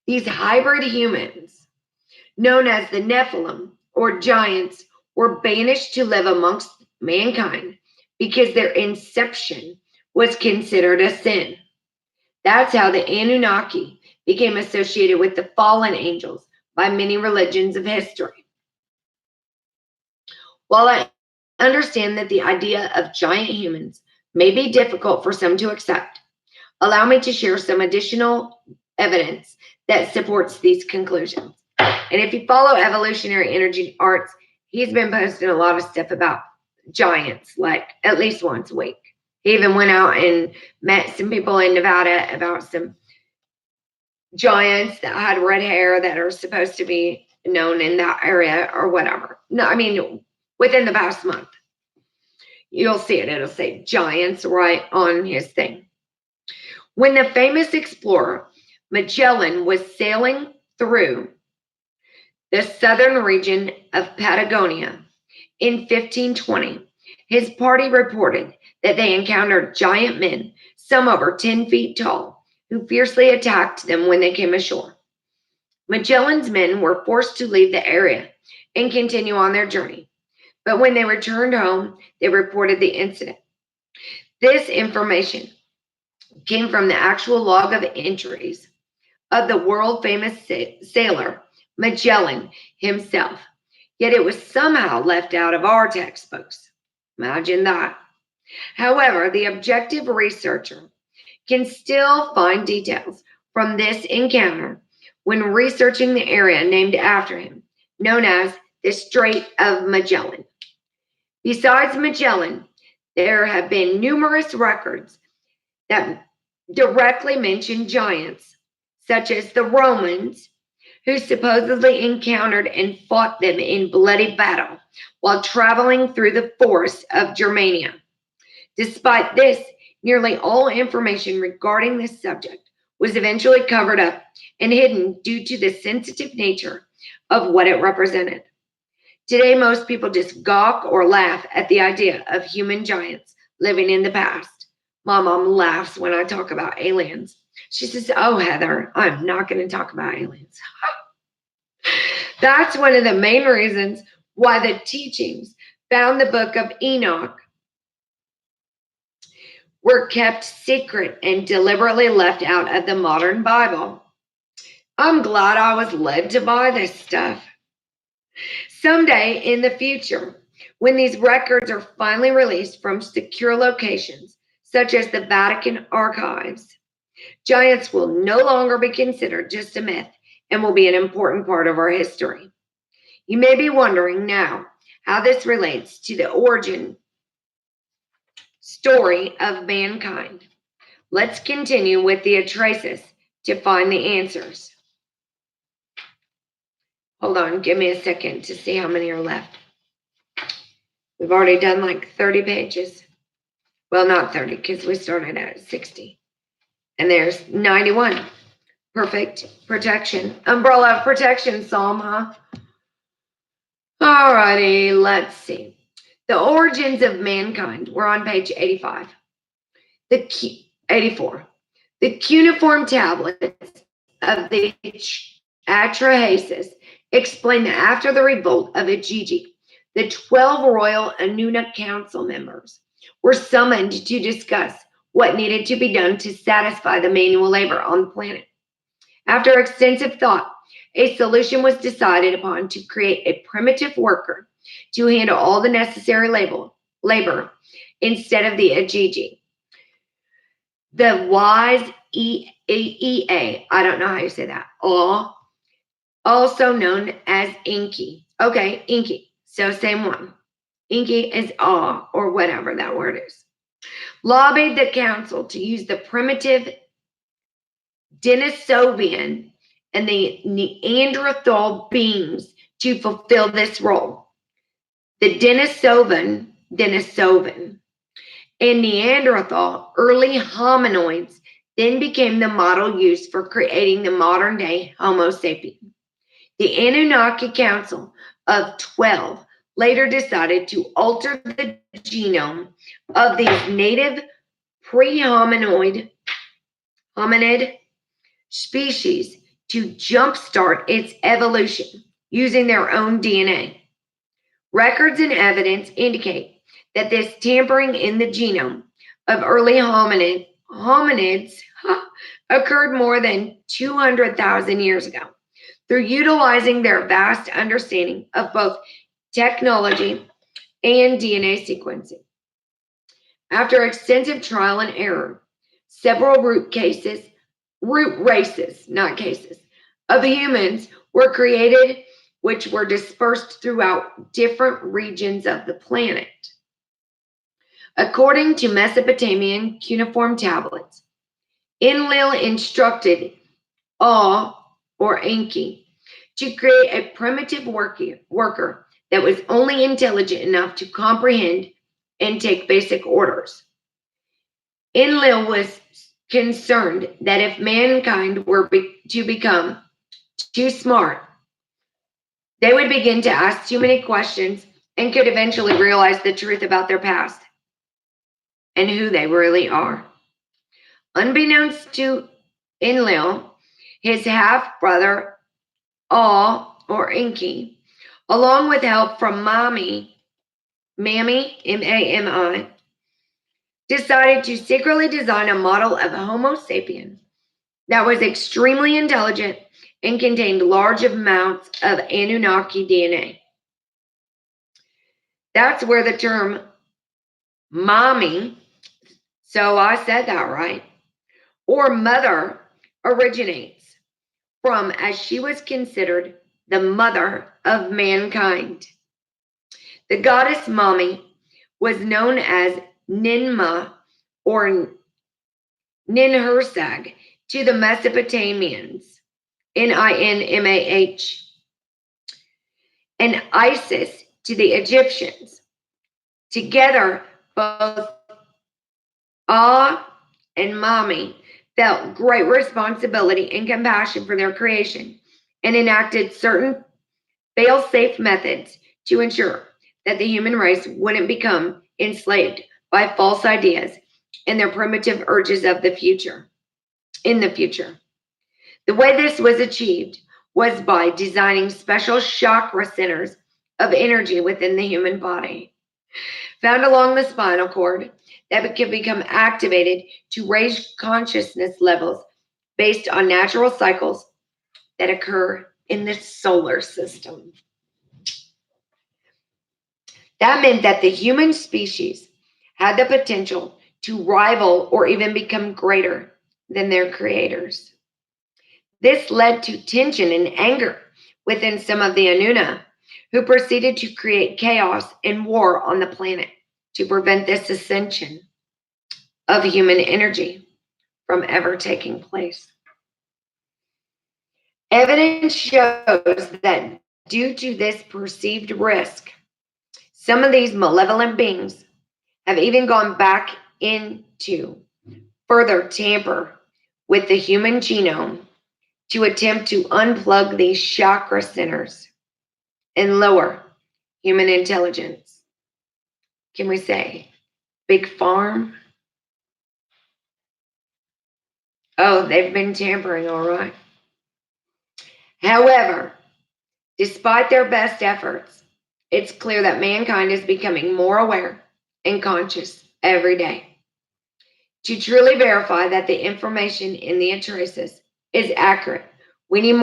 These hybrid humans, known as the Nephilim or giants, were banished to live amongst mankind because their inception was considered a sin. That's how the Anunnaki became associated with the fallen angels by many religions of history. While I understand that the idea of giant humans may be difficult for some to accept, allow me to share some additional evidence that supports these conclusions. And if you follow evolutionary energy arts, he's been posting a lot of stuff about giants, like at least once a week. He even went out and met some people in Nevada about some giants that had red hair that are supposed to be known in that area or whatever. No, I mean, within the past month. You'll see it. It'll say giants right on his thing. When the famous explorer Magellan was sailing through the southern region of Patagonia in 1520, his party reported that they encountered giant men, some over 10 feet tall, who fiercely attacked them when they came ashore. Magellan's men were forced to leave the area and continue on their journey. But when they returned home, they reported the incident. This information came from the actual log of entries of the world-famous sailor Magellan himself, yet it was somehow left out of our textbooks. Imagine that. However, the objective researcher can still find details from this encounter when researching the area named after him, known as the Strait of Magellan. Besides Magellan, there have been numerous records that directly mention giants, such as the Romans, who supposedly encountered and fought them in bloody battle while traveling through the forests of Germania. Despite this, nearly all information regarding this subject was eventually covered up and hidden due to the sensitive nature of what it represented. Today, most people just gawk or laugh at the idea of human giants living in the past. My mom laughs when I talk about aliens. She says, "Oh, Heather, I'm not going to talk about aliens." That's one of the main reasons why the teachings found the book of Enoch were kept secret and deliberately left out of the modern Bible. I'm glad I was led to buy this stuff. Someday in the future, when these records are finally released from secure locations, such as the Vatican archives, giants will no longer be considered just a myth and will be an important part of our history. You may be wondering now how this relates to the origin story of mankind. Let's continue with the Atrasis to find the answers. Hold on, give me a second to see how many are left. We've already done like 30 pages. Well, not 30 because we started at 60. And there's 91. Perfect protection. Umbrella of protection, Psalm, huh? All righty, let's see. The origins of mankind. We're on page 85. 84. The cuneiform tablets of the Atrahasis explain that after the revolt of Ajiji, the 12 royal Anuna council members were summoned to discuss what needed to be done to satisfy the manual labor on the planet. After extensive thought, a solution was decided upon to create a primitive worker to handle all the necessary labor instead of the Ajiji. The wise EA, I don't know how you say that, also known as Enki. Okay, Enki. So same one. Enki is or whatever that word is. Lobbied the council to use the primitive Denisovan and the Neanderthal beings to fulfill this role. The Denisovan, and Neanderthal early hominoids then became the model used for creating the modern day Homo sapien. The Anunnaki Council of 12 later decided to alter the genome of these native pre-hominid species to jumpstart its evolution using their own DNA. Records and evidence indicate that this tampering in the genome of early hominids occurred more than 200,000 years ago through utilizing their vast understanding of both technology and DNA sequencing. After extensive trial and error, several root races, not cases, of humans were created, which were dispersed throughout different regions of the planet. According to Mesopotamian cuneiform tablets, Enlil instructed or Enki to create a primitive worker that was only intelligent enough to comprehend and take basic orders. Enlil was concerned that if mankind were to become too smart, they would begin to ask too many questions and could eventually realize the truth about their past and who they really are. Unbeknownst to Enlil, his half-brother, or Enki, along with help from Mammy, M-A-M-I, decided to secretly design a model of Homo sapien that was extremely intelligent and contained large amounts of Anunnaki DNA. That's where the term mommy, so I said that right, or mother originates from, as she was considered the mother of mankind. The goddess Mami was known as Ninmah or Ninhursag to the Mesopotamians, Ninmah, and Isis to the Egyptians. Together, both and Mami felt great responsibility and compassion for their creation and enacted certain fail-safe methods to ensure that the human race wouldn't become enslaved by false ideas and their primitive urges of the future. In the future, the way this was achieved was by designing special chakra centers of energy within the human body, found along the spinal cord, that could become activated to raise consciousness levels based on natural cycles that occur in the solar system. That meant that the human species had the potential to rival or even become greater than their creators. This led to tension and anger within some of the Anuna, who proceeded to create chaos and war on the planet to prevent this ascension of human energy from ever taking place. Evidence shows that due to this perceived risk, some of these malevolent beings have even gone back in to further tamper with the human genome to attempt to unplug these chakra centers and lower human intelligence. Can we say big farm? Oh, they've been tampering, all right. However, despite their best efforts, it's clear that mankind is becoming more aware and conscious every day. To truly verify that the information in the traces is accurate, we need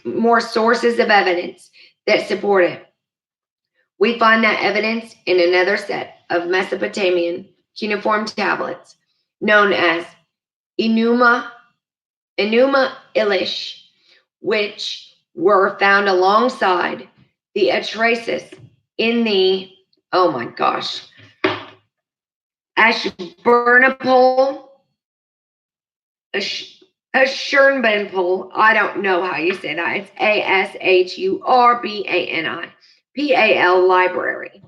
more sources of evidence that support it. We find that evidence in another set of Mesopotamian cuneiform tablets known as Enuma Elish, which were found alongside the traces in the, oh my gosh, Ashburnapole, Ashurnbanpole, I don't know how you say that. It's ASHURBANIPAL library.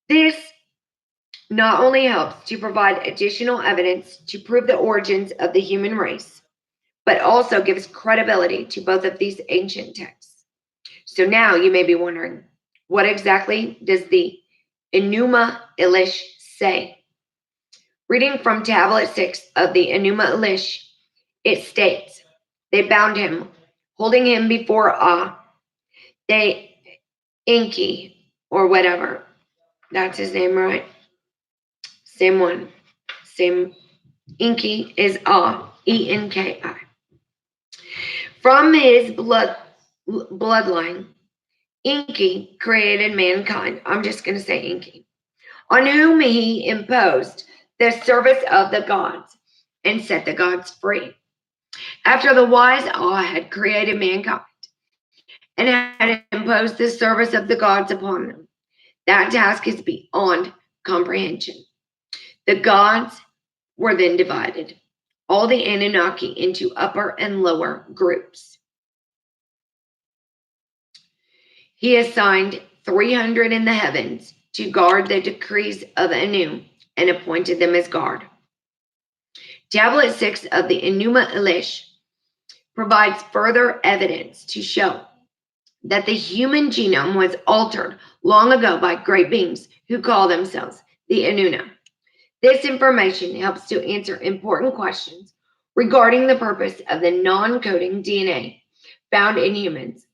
This not only helps to provide additional evidence to prove the origins of the human race, but also gives credibility to both of these ancient texts. So now you may be wondering, what exactly does the Enuma Elish say? Reading from Tablet 6 of the Enuma Elish, it states, they bound him, holding him before they Enki, or whatever. That's his name, right? Same one. Same. Enki is Enki. From his bloodline, Enki created mankind. I'm just going to say Enki, on whom he imposed the service of the gods and set the gods free. After the wise had created mankind and had imposed the service of the gods upon them, that task is beyond comprehension. The gods were then divided, all the Anunnaki, into upper and lower groups. He assigned 300 in the heavens to guard the decrees of Anu and appointed them as guard. Tablet 6 of the Enuma Elish provides further evidence to show that the human genome was altered long ago by great beings who call themselves the Anuna. This information helps to answer important questions regarding the purpose of the non-coding DNA found in humans,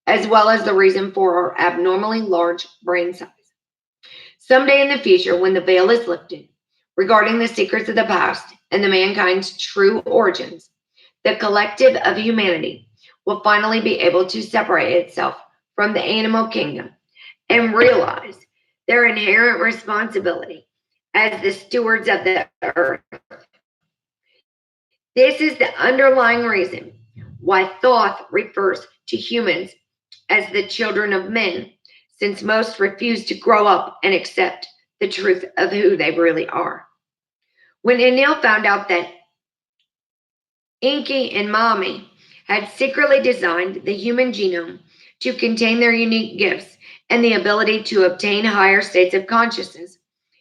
as well as the reason for our abnormally large brain size. Someday in the future, when the veil is lifted regarding the secrets of the past and the mankind's true origins, the collective of humanity will finally be able to separate itself from the animal kingdom and realize their inherent responsibility as the stewards of the earth. This is the underlying reason why Thoth refers to humans as the children of men, since most refuse to grow up and accept the truth of who they really are. When Enlil found out that Enki and Mami had secretly designed the human genome to contain their unique gifts and the ability to obtain higher states of consciousness,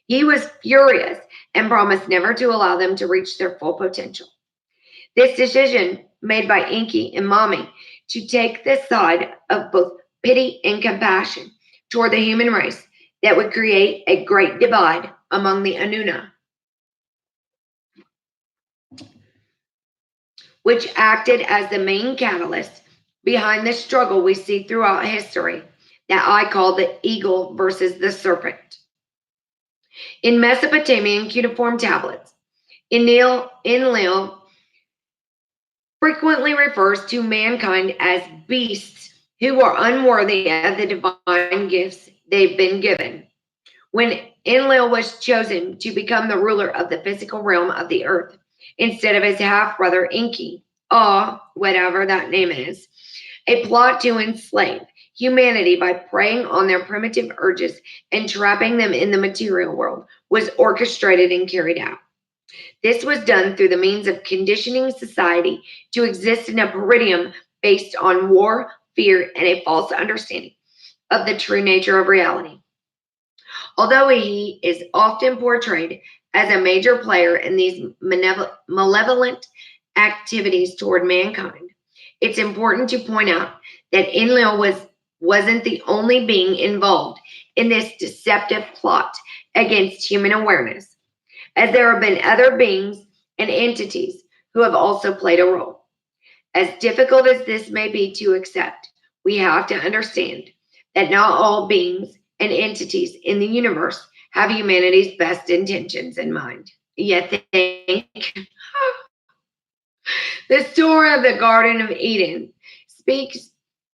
he was furious and promised never to allow them to reach their full potential. This decision made by Enki and Mami to take the side of both pity and compassion toward the human race that would create a great divide among the Anuna, which acted as the main catalyst behind the struggle we see throughout history that I call the eagle versus the serpent. In Mesopotamian cuneiform tablets, Enlil frequently refers to mankind as beasts who are unworthy of the divine gifts they've been given. When Enlil was chosen to become the ruler of the physical realm of the earth, instead of his half-brother Enki, whatever that name is, a plot to enslave humanity by preying on their primitive urges and trapping them in the material world was orchestrated and carried out. This was done through the means of conditioning society to exist in a paradigm based on war, fear, and a false understanding of the true nature of reality. Although he is often portrayed as a major player in these malevolent activities toward mankind. It's important to point out that Enlil wasn't the only being involved in this deceptive plot against human awareness, as there have been other beings and entities who have also played a role. As difficult as this may be to accept, we have to understand that not all beings and entities in the universe have humanity's best intentions in mind. Yet think the story of the Garden of Eden speaks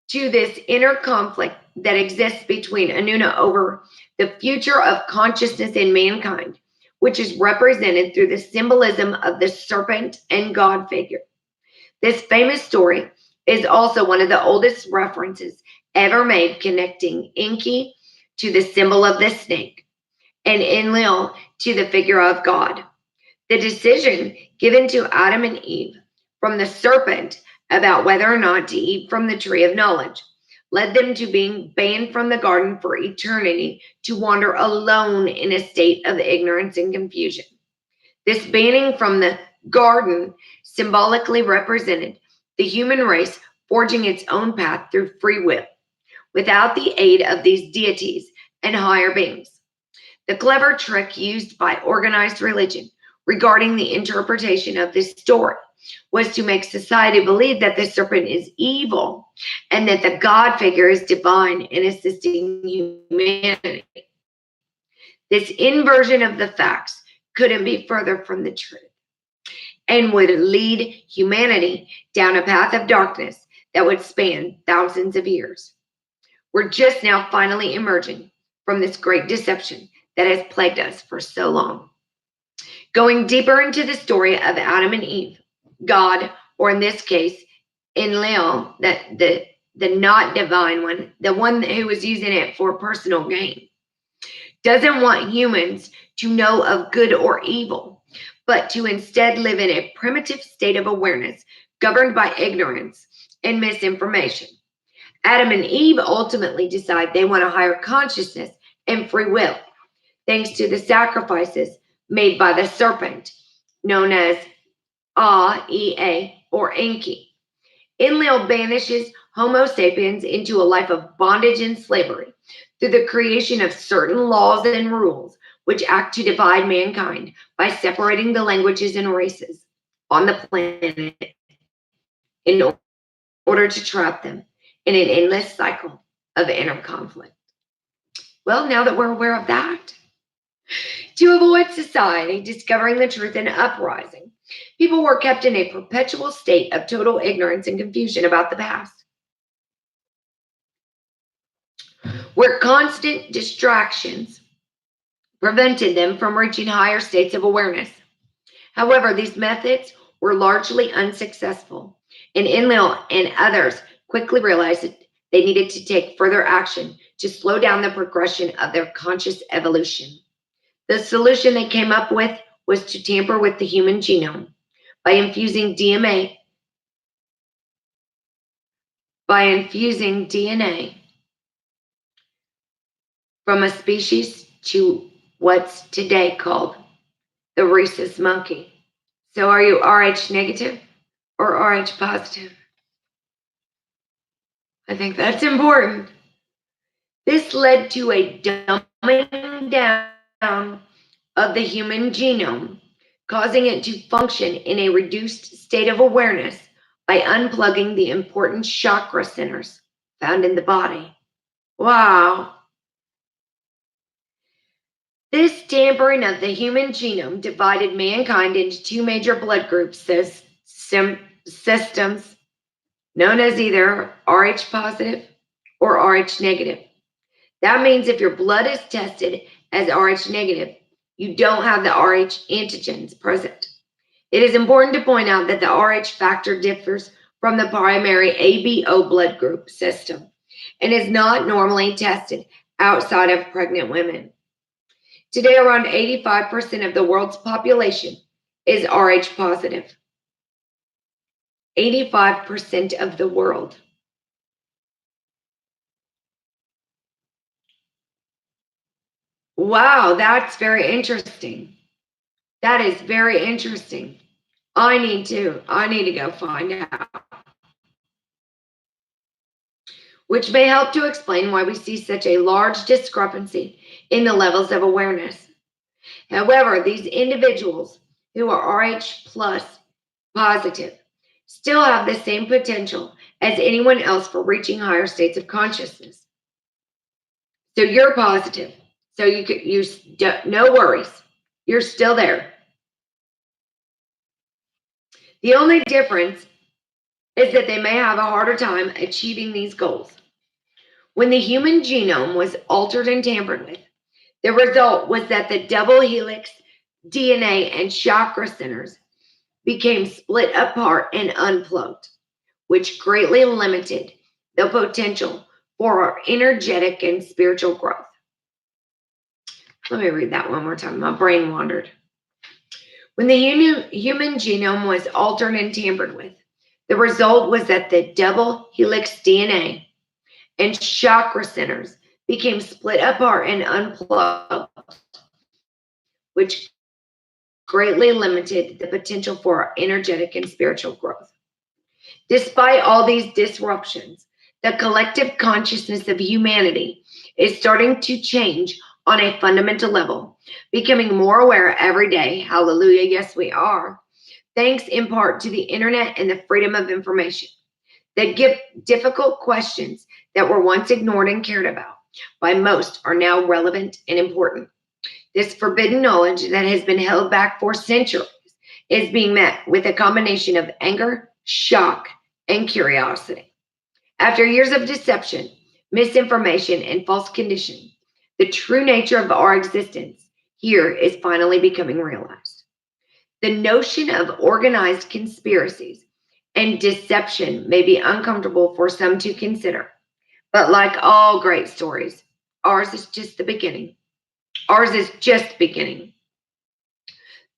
to this inner conflict that exists between Anuna over the future of consciousness in mankind, which is represented through the symbolism of the serpent and God figure. This famous story is also one of the oldest references ever made connecting Enki to the symbol of the snake and Enlil to the figure of God. The decision given to Adam and Eve from the serpent about whether or not to eat from the tree of knowledge led them to being banned from the garden for eternity to wander alone in a state of ignorance and confusion. This banning from the garden symbolically represented the human race forging its own path through free will, without the aid of these deities and higher beings. The clever trick used by organized religion regarding the interpretation of this story was to make society believe that the serpent is evil and that the God figure is divine and assisting humanity. This inversion of the facts couldn't be further from the truth and would lead humanity down a path of darkness that would span thousands of years. We're just now finally emerging from this great deception that has plagued us for so long. Going deeper into the story of Adam and Eve, God, or in this case, Enlil, the not divine one, the one who was using it for personal gain, doesn't want humans to know of good or evil, but to instead live in a primitive state of awareness governed by ignorance and misinformation. Adam and Eve ultimately decide they want a higher consciousness and free will, thanks to the sacrifices made by the serpent, known as A or Enki. Enlil banishes Homo sapiens into a life of bondage and slavery through the creation of certain laws and rules which act to divide mankind by separating the languages and races on the planet in order to trap them in an endless cycle of inner conflict. Well, now that we're aware of that, to avoid society discovering the truth and uprising, people were kept in a perpetual state of total ignorance and confusion about the past, where constant distractions prevented them from reaching higher states of awareness. However, these methods were largely unsuccessful, and Enlil and others quickly realized that they needed to take further action to slow down the progression of their conscious evolution. The solution they came up with was to tamper with the human genome by infusing DNA from a species to what's today called the rhesus monkey. So are you Rh negative or Rh positive? I think that's important. This led to a dumbing down of the human genome, causing it to function in a reduced state of awareness by unplugging the important chakra centers found in the body. Wow. This tampering of the human genome divided mankind into two major blood group systems known as either Rh positive or Rh negative. That means if your blood is tested as Rh negative, you don't have the Rh antigens present. It is important to point out that the Rh factor differs from the primary ABO blood group system and is not normally tested outside of pregnant women. Today, around 85% of the world's population is Rh positive. 85% of the world. Wow, that's very interesting. That is very interesting. I need to go find out. Which may help to explain why we see such a large discrepancy in the levels of awareness. However, these individuals who are RH plus positive still have the same potential as anyone else for reaching higher states of consciousness. So you're positive. So you no worries. You're still there. The only difference is that they may have a harder time achieving these goals. When the human genome was altered and tampered with, the result was that the double helix DNA and chakra centers became split apart and unplugged, which greatly limited the potential for our energetic and spiritual growth. Let me read that one more time. My brain wandered. When the human genome was altered and tampered with, the result was that the double helix DNA and chakra centers became split apart and unplugged, which greatly limited the potential for our energetic and spiritual growth. Despite all these disruptions, the collective consciousness of humanity is starting to change on a fundamental level, becoming more aware every day. Hallelujah, yes, we are. Thanks in part to the internet and the freedom of information that give difficult questions that were once ignored and cared about by most are now relevant and important. This forbidden knowledge that has been held back for centuries is being met with a combination of anger, shock, and curiosity. After years of deception, misinformation, and false conditioning, the true nature of our existence here is finally becoming realized. The notion of organized conspiracies and deception may be uncomfortable for some to consider, but like all great stories, ours is just the beginning. Ours is just beginning.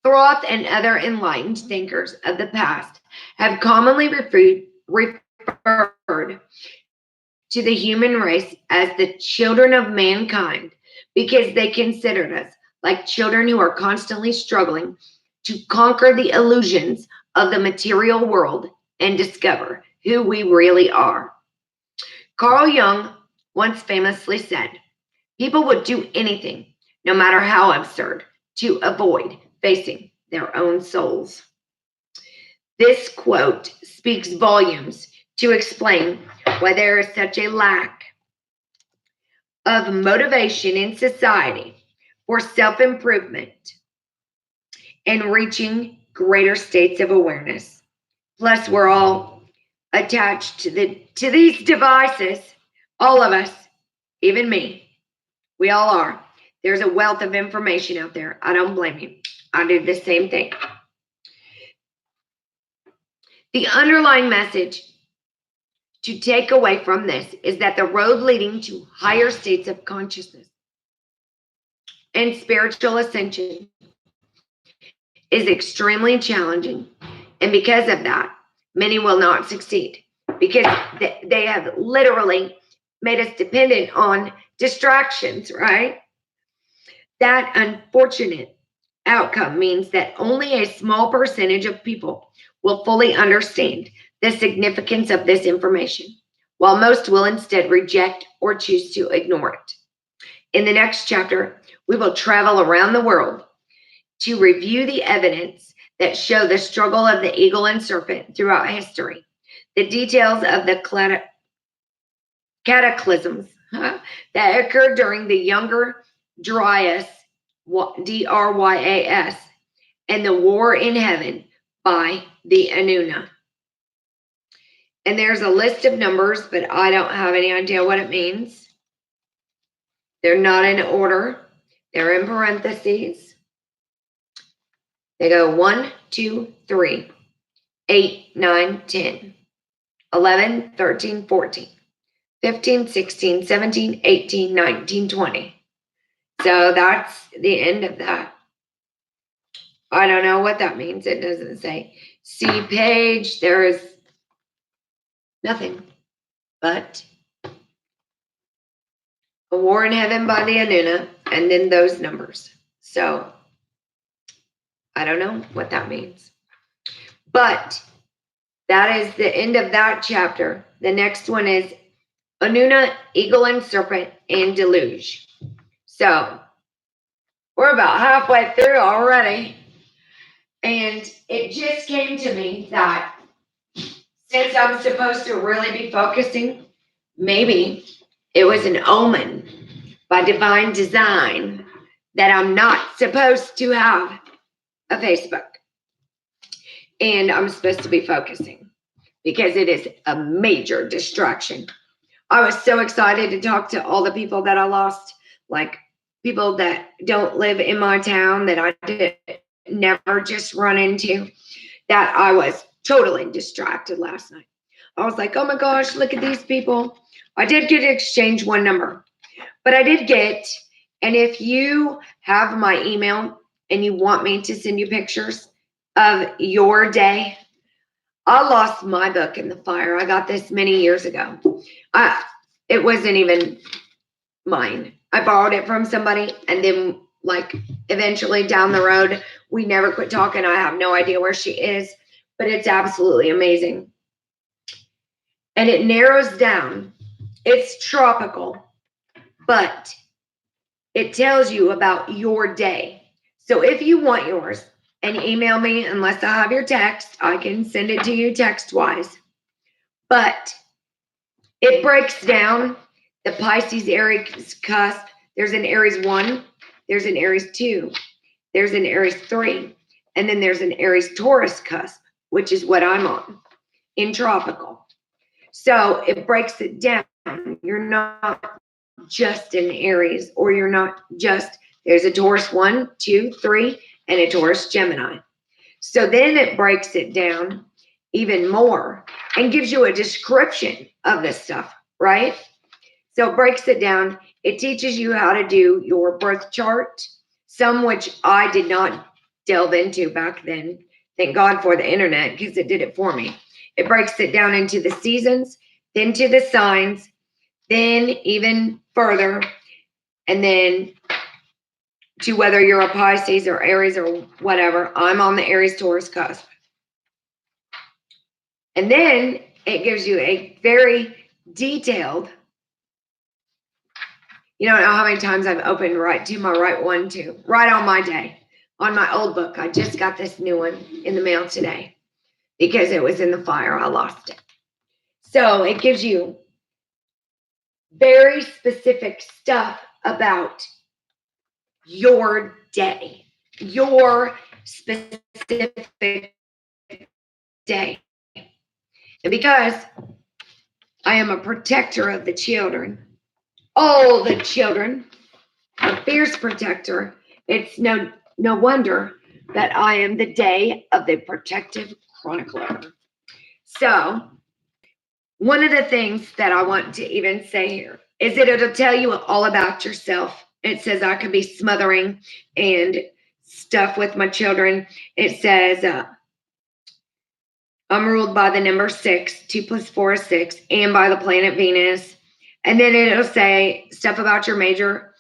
Thoth and other enlightened thinkers of the past have commonly referred to the human race as the children of mankind because they considered us like children who are constantly struggling to conquer the illusions of the material world and discover who we really are. Carl Jung once famously said, "People would do anything, no matter how absurd, to avoid facing their own souls." This quote speaks volumes to explain why there is such a lack of motivation in society for self-improvement and reaching greater states of awareness. Plus, we're all attached to these devices, all of us, even me. We all are. There's a wealth of information out there. I don't blame you. I do the same thing. The underlying message to take away from this is that the road leading to higher states of consciousness and spiritual ascension is extremely challenging. And because of that, many will not succeed because they have literally made us dependent on distractions, right? That unfortunate outcome means that only a small percentage of people will fully understand the significance of this information, while most will instead reject or choose to ignore it. In the next chapter, we will travel around the world to review the evidence that show the struggle of the eagle and serpent throughout history, the details of the cataclysms that occurred during the Younger Dryas, Dryas, and the War in Heaven by the Anuna. And there's a list of numbers, but I don't have any idea what it means. They're not in order. They're in parentheses. They go 1, 2, 3, 8, 9, 10, 11, 13, 14, 15, 16, 17, 18, 19, 20. So that's the end of that. I don't know what that means. It doesn't say. See page. There is nothing but a War in Heaven by the Anuna and then those numbers. So I don't know what that means. But that is the end of that chapter. The next one is Anuna, Eagle and Serpent, and Deluge. So we're about halfway through already. And it just came to me that since I'm supposed to really be focusing, maybe it was an omen by divine design that I'm not supposed to have a Facebook. And I'm supposed to be focusing because it is a major distraction. I was so excited to talk to all the people that I lost, like people that don't live in my town that I did never just run into, that I was totally distracted last night. I was like, oh my gosh, look at these people. I did get to exchange one number, but I did get, and if you have my email and you want me to send you pictures of your day, I lost my book in the fire. I got this many years ago. It wasn't even mine. I borrowed it from somebody, and then like eventually down the road, we never quit talking. I have no idea where she is, but it's absolutely amazing. And it narrows down. It's tropical, but it tells you about your day. So if you want yours, and email me, unless I have your text, I can send it to you text-wise. But it breaks down the Pisces Aries cusp. There's an Aries 1, there's an Aries 2, there's an Aries 3, and then there's an Aries Taurus cusp, which is what I'm on, in tropical. So it breaks it down. You're not just an Aries, or you're not just, there's a Taurus 1, 2, 3, and a Taurus Gemini. So then it breaks it down even more and gives you a description of this stuff, right? So it breaks it down. It teaches you how to do your birth chart, some which I did not delve into back then. Thank God for the internet, because it did it for me. It breaks it down into the seasons, then to the signs, then even further, and then to whether you're a Pisces or Aries or whatever. I'm on the Aries Taurus cusp. And then it gives you a very detailed, you don't know how many times I've opened right to my right one too, right on my day, on my old book. I just got this new one in the mail today because it was in the fire. I lost it. So it gives you very specific stuff about your day, your specific day. And because I am a protector of the children, all the children, a fierce protector, it's no wonder that I am the day of the protective chronicler. So one of the things that I want to even say here is that it'll tell you all about yourself. It says I could be smothering and stuff with my children. It says I'm ruled by the number 6, 2 + 4 is 6, and by the planet Venus. And then it'll say stuff about your major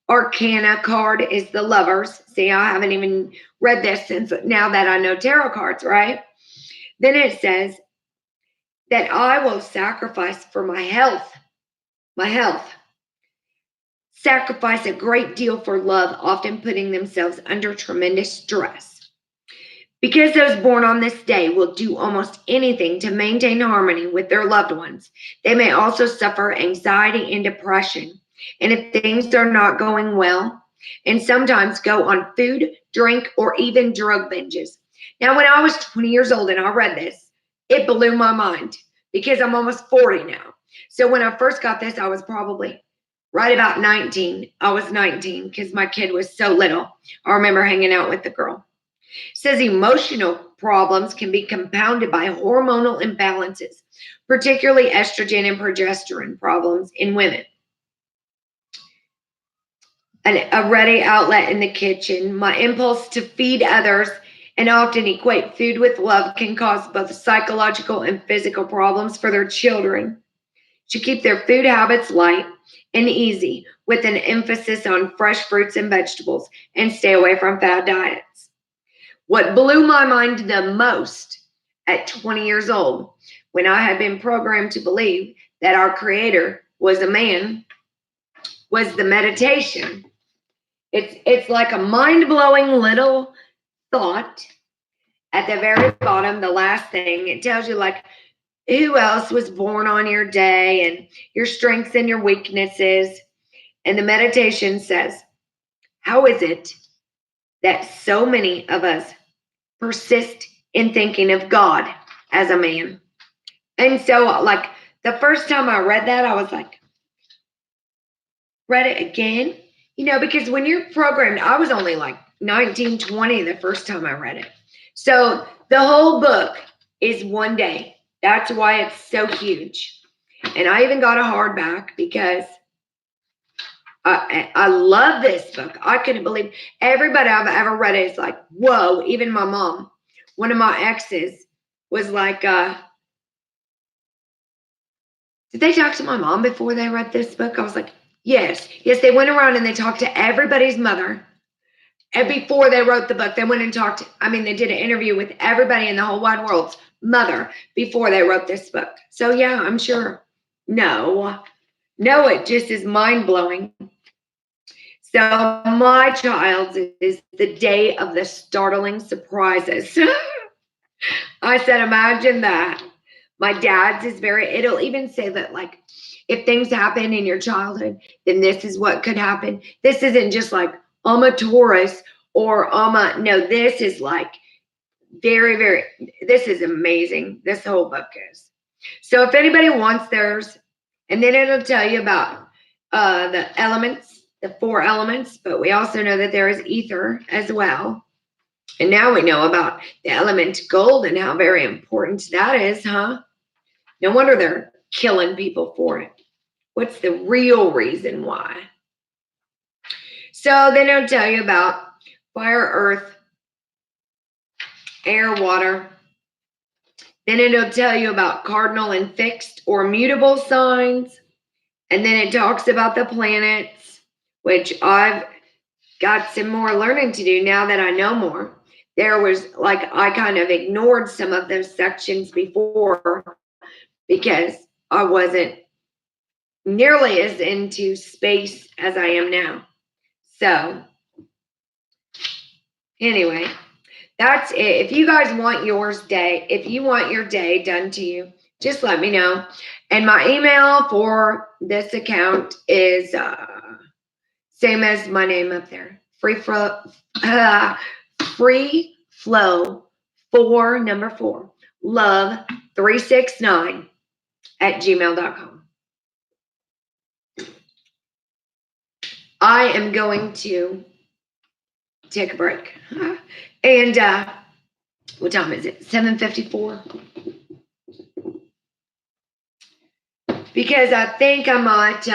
arcana card is the Lovers. See, I haven't even read this since now that I know tarot cards, right? Then it says that I will sacrifice for my health, sacrifice a great deal for love, often putting themselves under tremendous stress. Because those born on this day will do almost anything to maintain harmony with their loved ones. They may also suffer anxiety and depression. And if things are not going well, and sometimes go on food, drink, or even drug binges. Now, when I was 20 years old and I read this, it blew my mind because I'm almost 40 now. So when I first got this, I was probably right about 19. I was 19 because my kid was so little. I remember hanging out with the girl. It says emotional problems can be compounded by hormonal imbalances, particularly estrogen and progesterone problems in women. A ready outlet in the kitchen. My impulse to feed others and often equate food with love can cause both psychological and physical problems for their children. To keep their food habits light and easy with an emphasis on fresh fruits and vegetables and stay away from fad diets. What blew my mind the most at 20 years old, when I had been programmed to believe that our Creator was a man, was the meditation. It's like a mind-blowing little thought at the very bottom, the last thing. It tells you, like, who else was born on your day and your strengths and your weaknesses. And the meditation says, how is it that so many of us persist in thinking of God as a man? And so, like, the first time I read that, I was like, read it again? You know, because when you're programmed, I was only like 19, 20 the first time I read it. So the whole book is one day. That's why it's so huge. And I even got a hardback because I love this book. I couldn't believe everybody I've ever read it is like, whoa, even my mom. One of my exes was like, did they talk to my mom before they read this book? I was like, yes. Yes, they went around and they talked to everybody's mother. And before they wrote the book, they went and talked. They did an interview with everybody in the whole wide world's mother before they wrote this book. So yeah, I'm sure. No, it just is mind-blowing. So my child's is the day of the startling surprises. I said, imagine that. My dad's is it'll even say that, like, if things happen in your childhood, then this is what could happen. This isn't just like, I'm a Taurus or no, this is like very, very, this is amazing. This whole book is. So if anybody wants theirs, and then it'll tell you about the elements, the 4 elements, but we also know that there is ether as well. And now we know about the element gold and how very important that is, huh? No wonder they're killing people for it. What's the real reason why? So then it'll tell you about fire, earth, air, water. Then it'll tell you about cardinal and fixed or mutable signs. And then it talks about the planets, which I've got some more learning to do now that I know more. There was, like, I kind of ignored some of those sections before because I wasn't nearly as into space as I am now. So anyway, that's it. If you guys want your day done to you, just let me know. And my email for this account is same as my name up there. Free flow 4 love 369 @gmail.com. I am going to take a break. And what time is it? 7:54. Because I think I might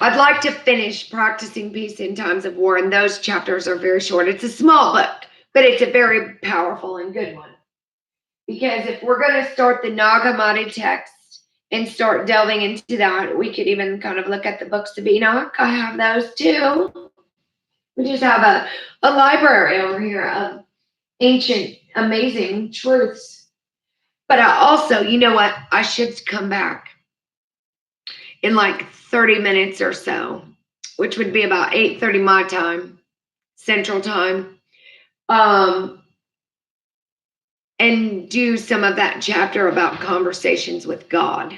I'd like to finish practicing peace in times of war, and those chapters are very short. It's a small book, but it's a very powerful and good one. Because if we're going to start the Nag Hammadi text and start delving into that, we could even kind of look at the books of Enoch. I have those too. We just have a library over here of ancient, amazing truths. But I also, you know what? I should come back in like 30 minutes or so, which would be about 8:30 my time, Central Time, and do some of that chapter about conversations with God,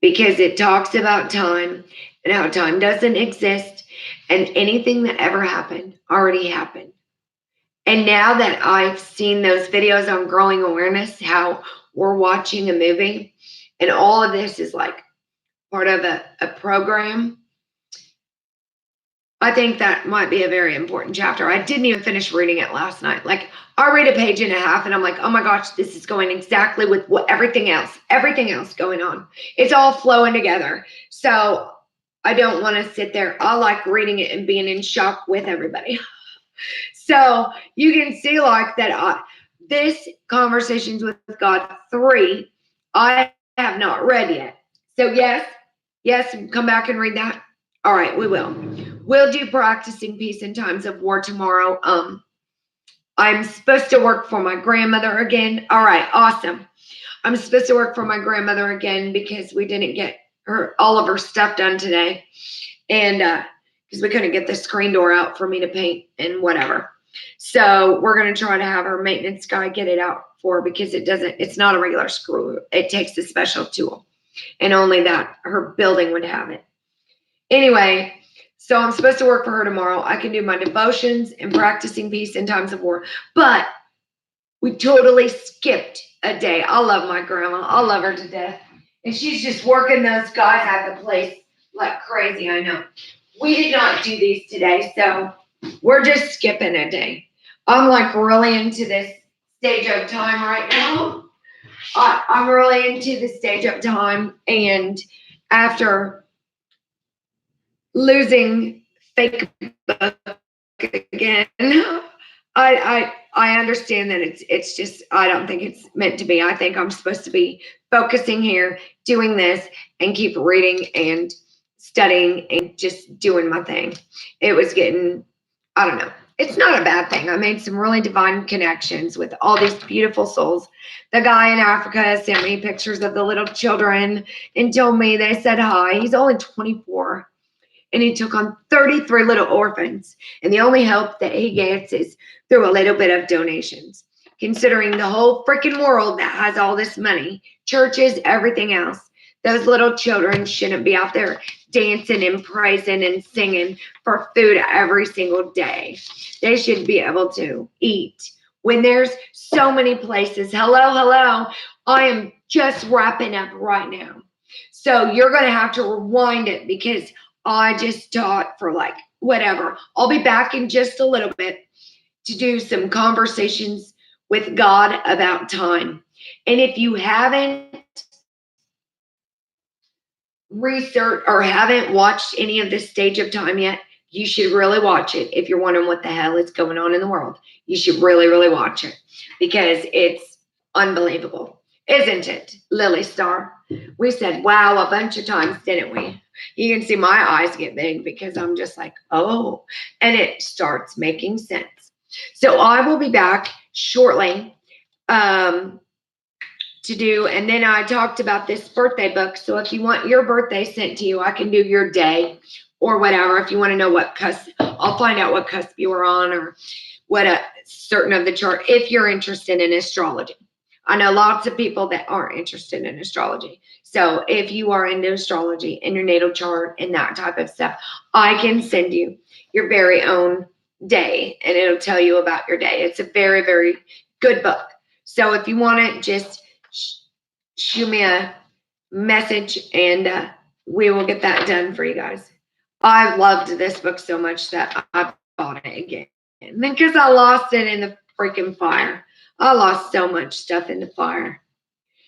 because it talks about time and how time doesn't exist, and anything that ever happened already happened. And now that I've seen those videos on growing awareness, how we're watching a movie, and all of this is like part of a program, I think that might be a very important chapter. I didn't even finish reading it last night. Like, I read a page and a half and I'm like, oh my gosh, this is going exactly with what everything else going on. It's all flowing together. So I don't want to sit there. I like reading it and being in shock with everybody. So you can see like that this Conversations with God 3, I have not read yet. So yes, come back and read that. All right, we will. We'll do practicing peace in times of war tomorrow. I'm supposed to work for my grandmother again. All right, awesome. I'm supposed to work for my grandmother again because we didn't get all of her stuff done today. And because we couldn't get the screen door out for me to paint and whatever. So we're going to try to have our maintenance guy get it out for her because it's not a regular screw. It takes a special tool. And only that her building would have it. Anyway, so I'm supposed to work for her tomorrow. I can do my devotions and practicing peace in times of war. But we totally skipped a day. I love my grandma. I love her to death. And she's just working those guys at the place like crazy, I know. We did not do these today, so we're just skipping a day. I'm like really into this stage of time right now. I'm really into the stage of time, and after losing fake book again, I understand that it's just, I don't think it's meant to be. I think I'm supposed to be focusing here, doing this, and keep reading and studying and just doing my thing. It was getting, I don't know. It's not a bad thing. I made some really divine connections with all these beautiful souls. The guy in Africa sent me pictures of the little children and told me they said hi. He's only 24. And he took on 33 little orphans. And the only help that he gets is through a little bit of donations. Considering the whole freaking world that has all this money, churches, everything else, those little children shouldn't be out there dancing and praising and singing for food every single day. They should be able to eat when there's so many places. Hello. I am just wrapping up right now. So you're going to have to rewind it because I just taught for like whatever. I'll be back in just a little bit to do some conversations with God about time. And if you haven't researched or haven't watched any of this stage of time yet, you should really watch it. If you're wondering what the hell is going on in the world, you should really, really watch it because it's unbelievable. Isn't it, Lily Star? We said, wow, a bunch of times, didn't we? You can see my eyes get big because I'm just like, oh, and it starts making sense. So I will be back shortly to do, and then I talked about this birthday book. So if you want your birthday sent to you, I can do your day or whatever. If you want to know what cusp, I'll find out what cusp you were on or what a certain of the chart, if you're interested in astrology. I know lots of people that aren't interested in astrology. So if you are into astrology and your natal chart and that type of stuff, I can send you your very own day and it'll tell you about your day. It's a very, very good book. So if you want it, just shoot me a message and we will get that done for you guys. I loved this book so much that I bought it again because I lost it in the freaking fire. I lost so much stuff in the fire.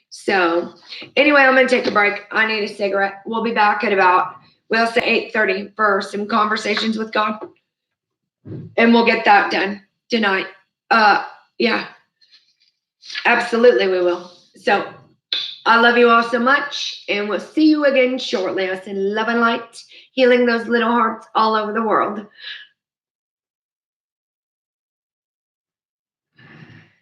So anyway, I'm going to take a break. I need a cigarette. We'll be back at about, we'll say 8:30 for some conversations with God. And we'll get that done tonight. Yeah, absolutely we will. So I love you all so much. And we'll see you again shortly. I send love and light, healing those little hearts all over the world.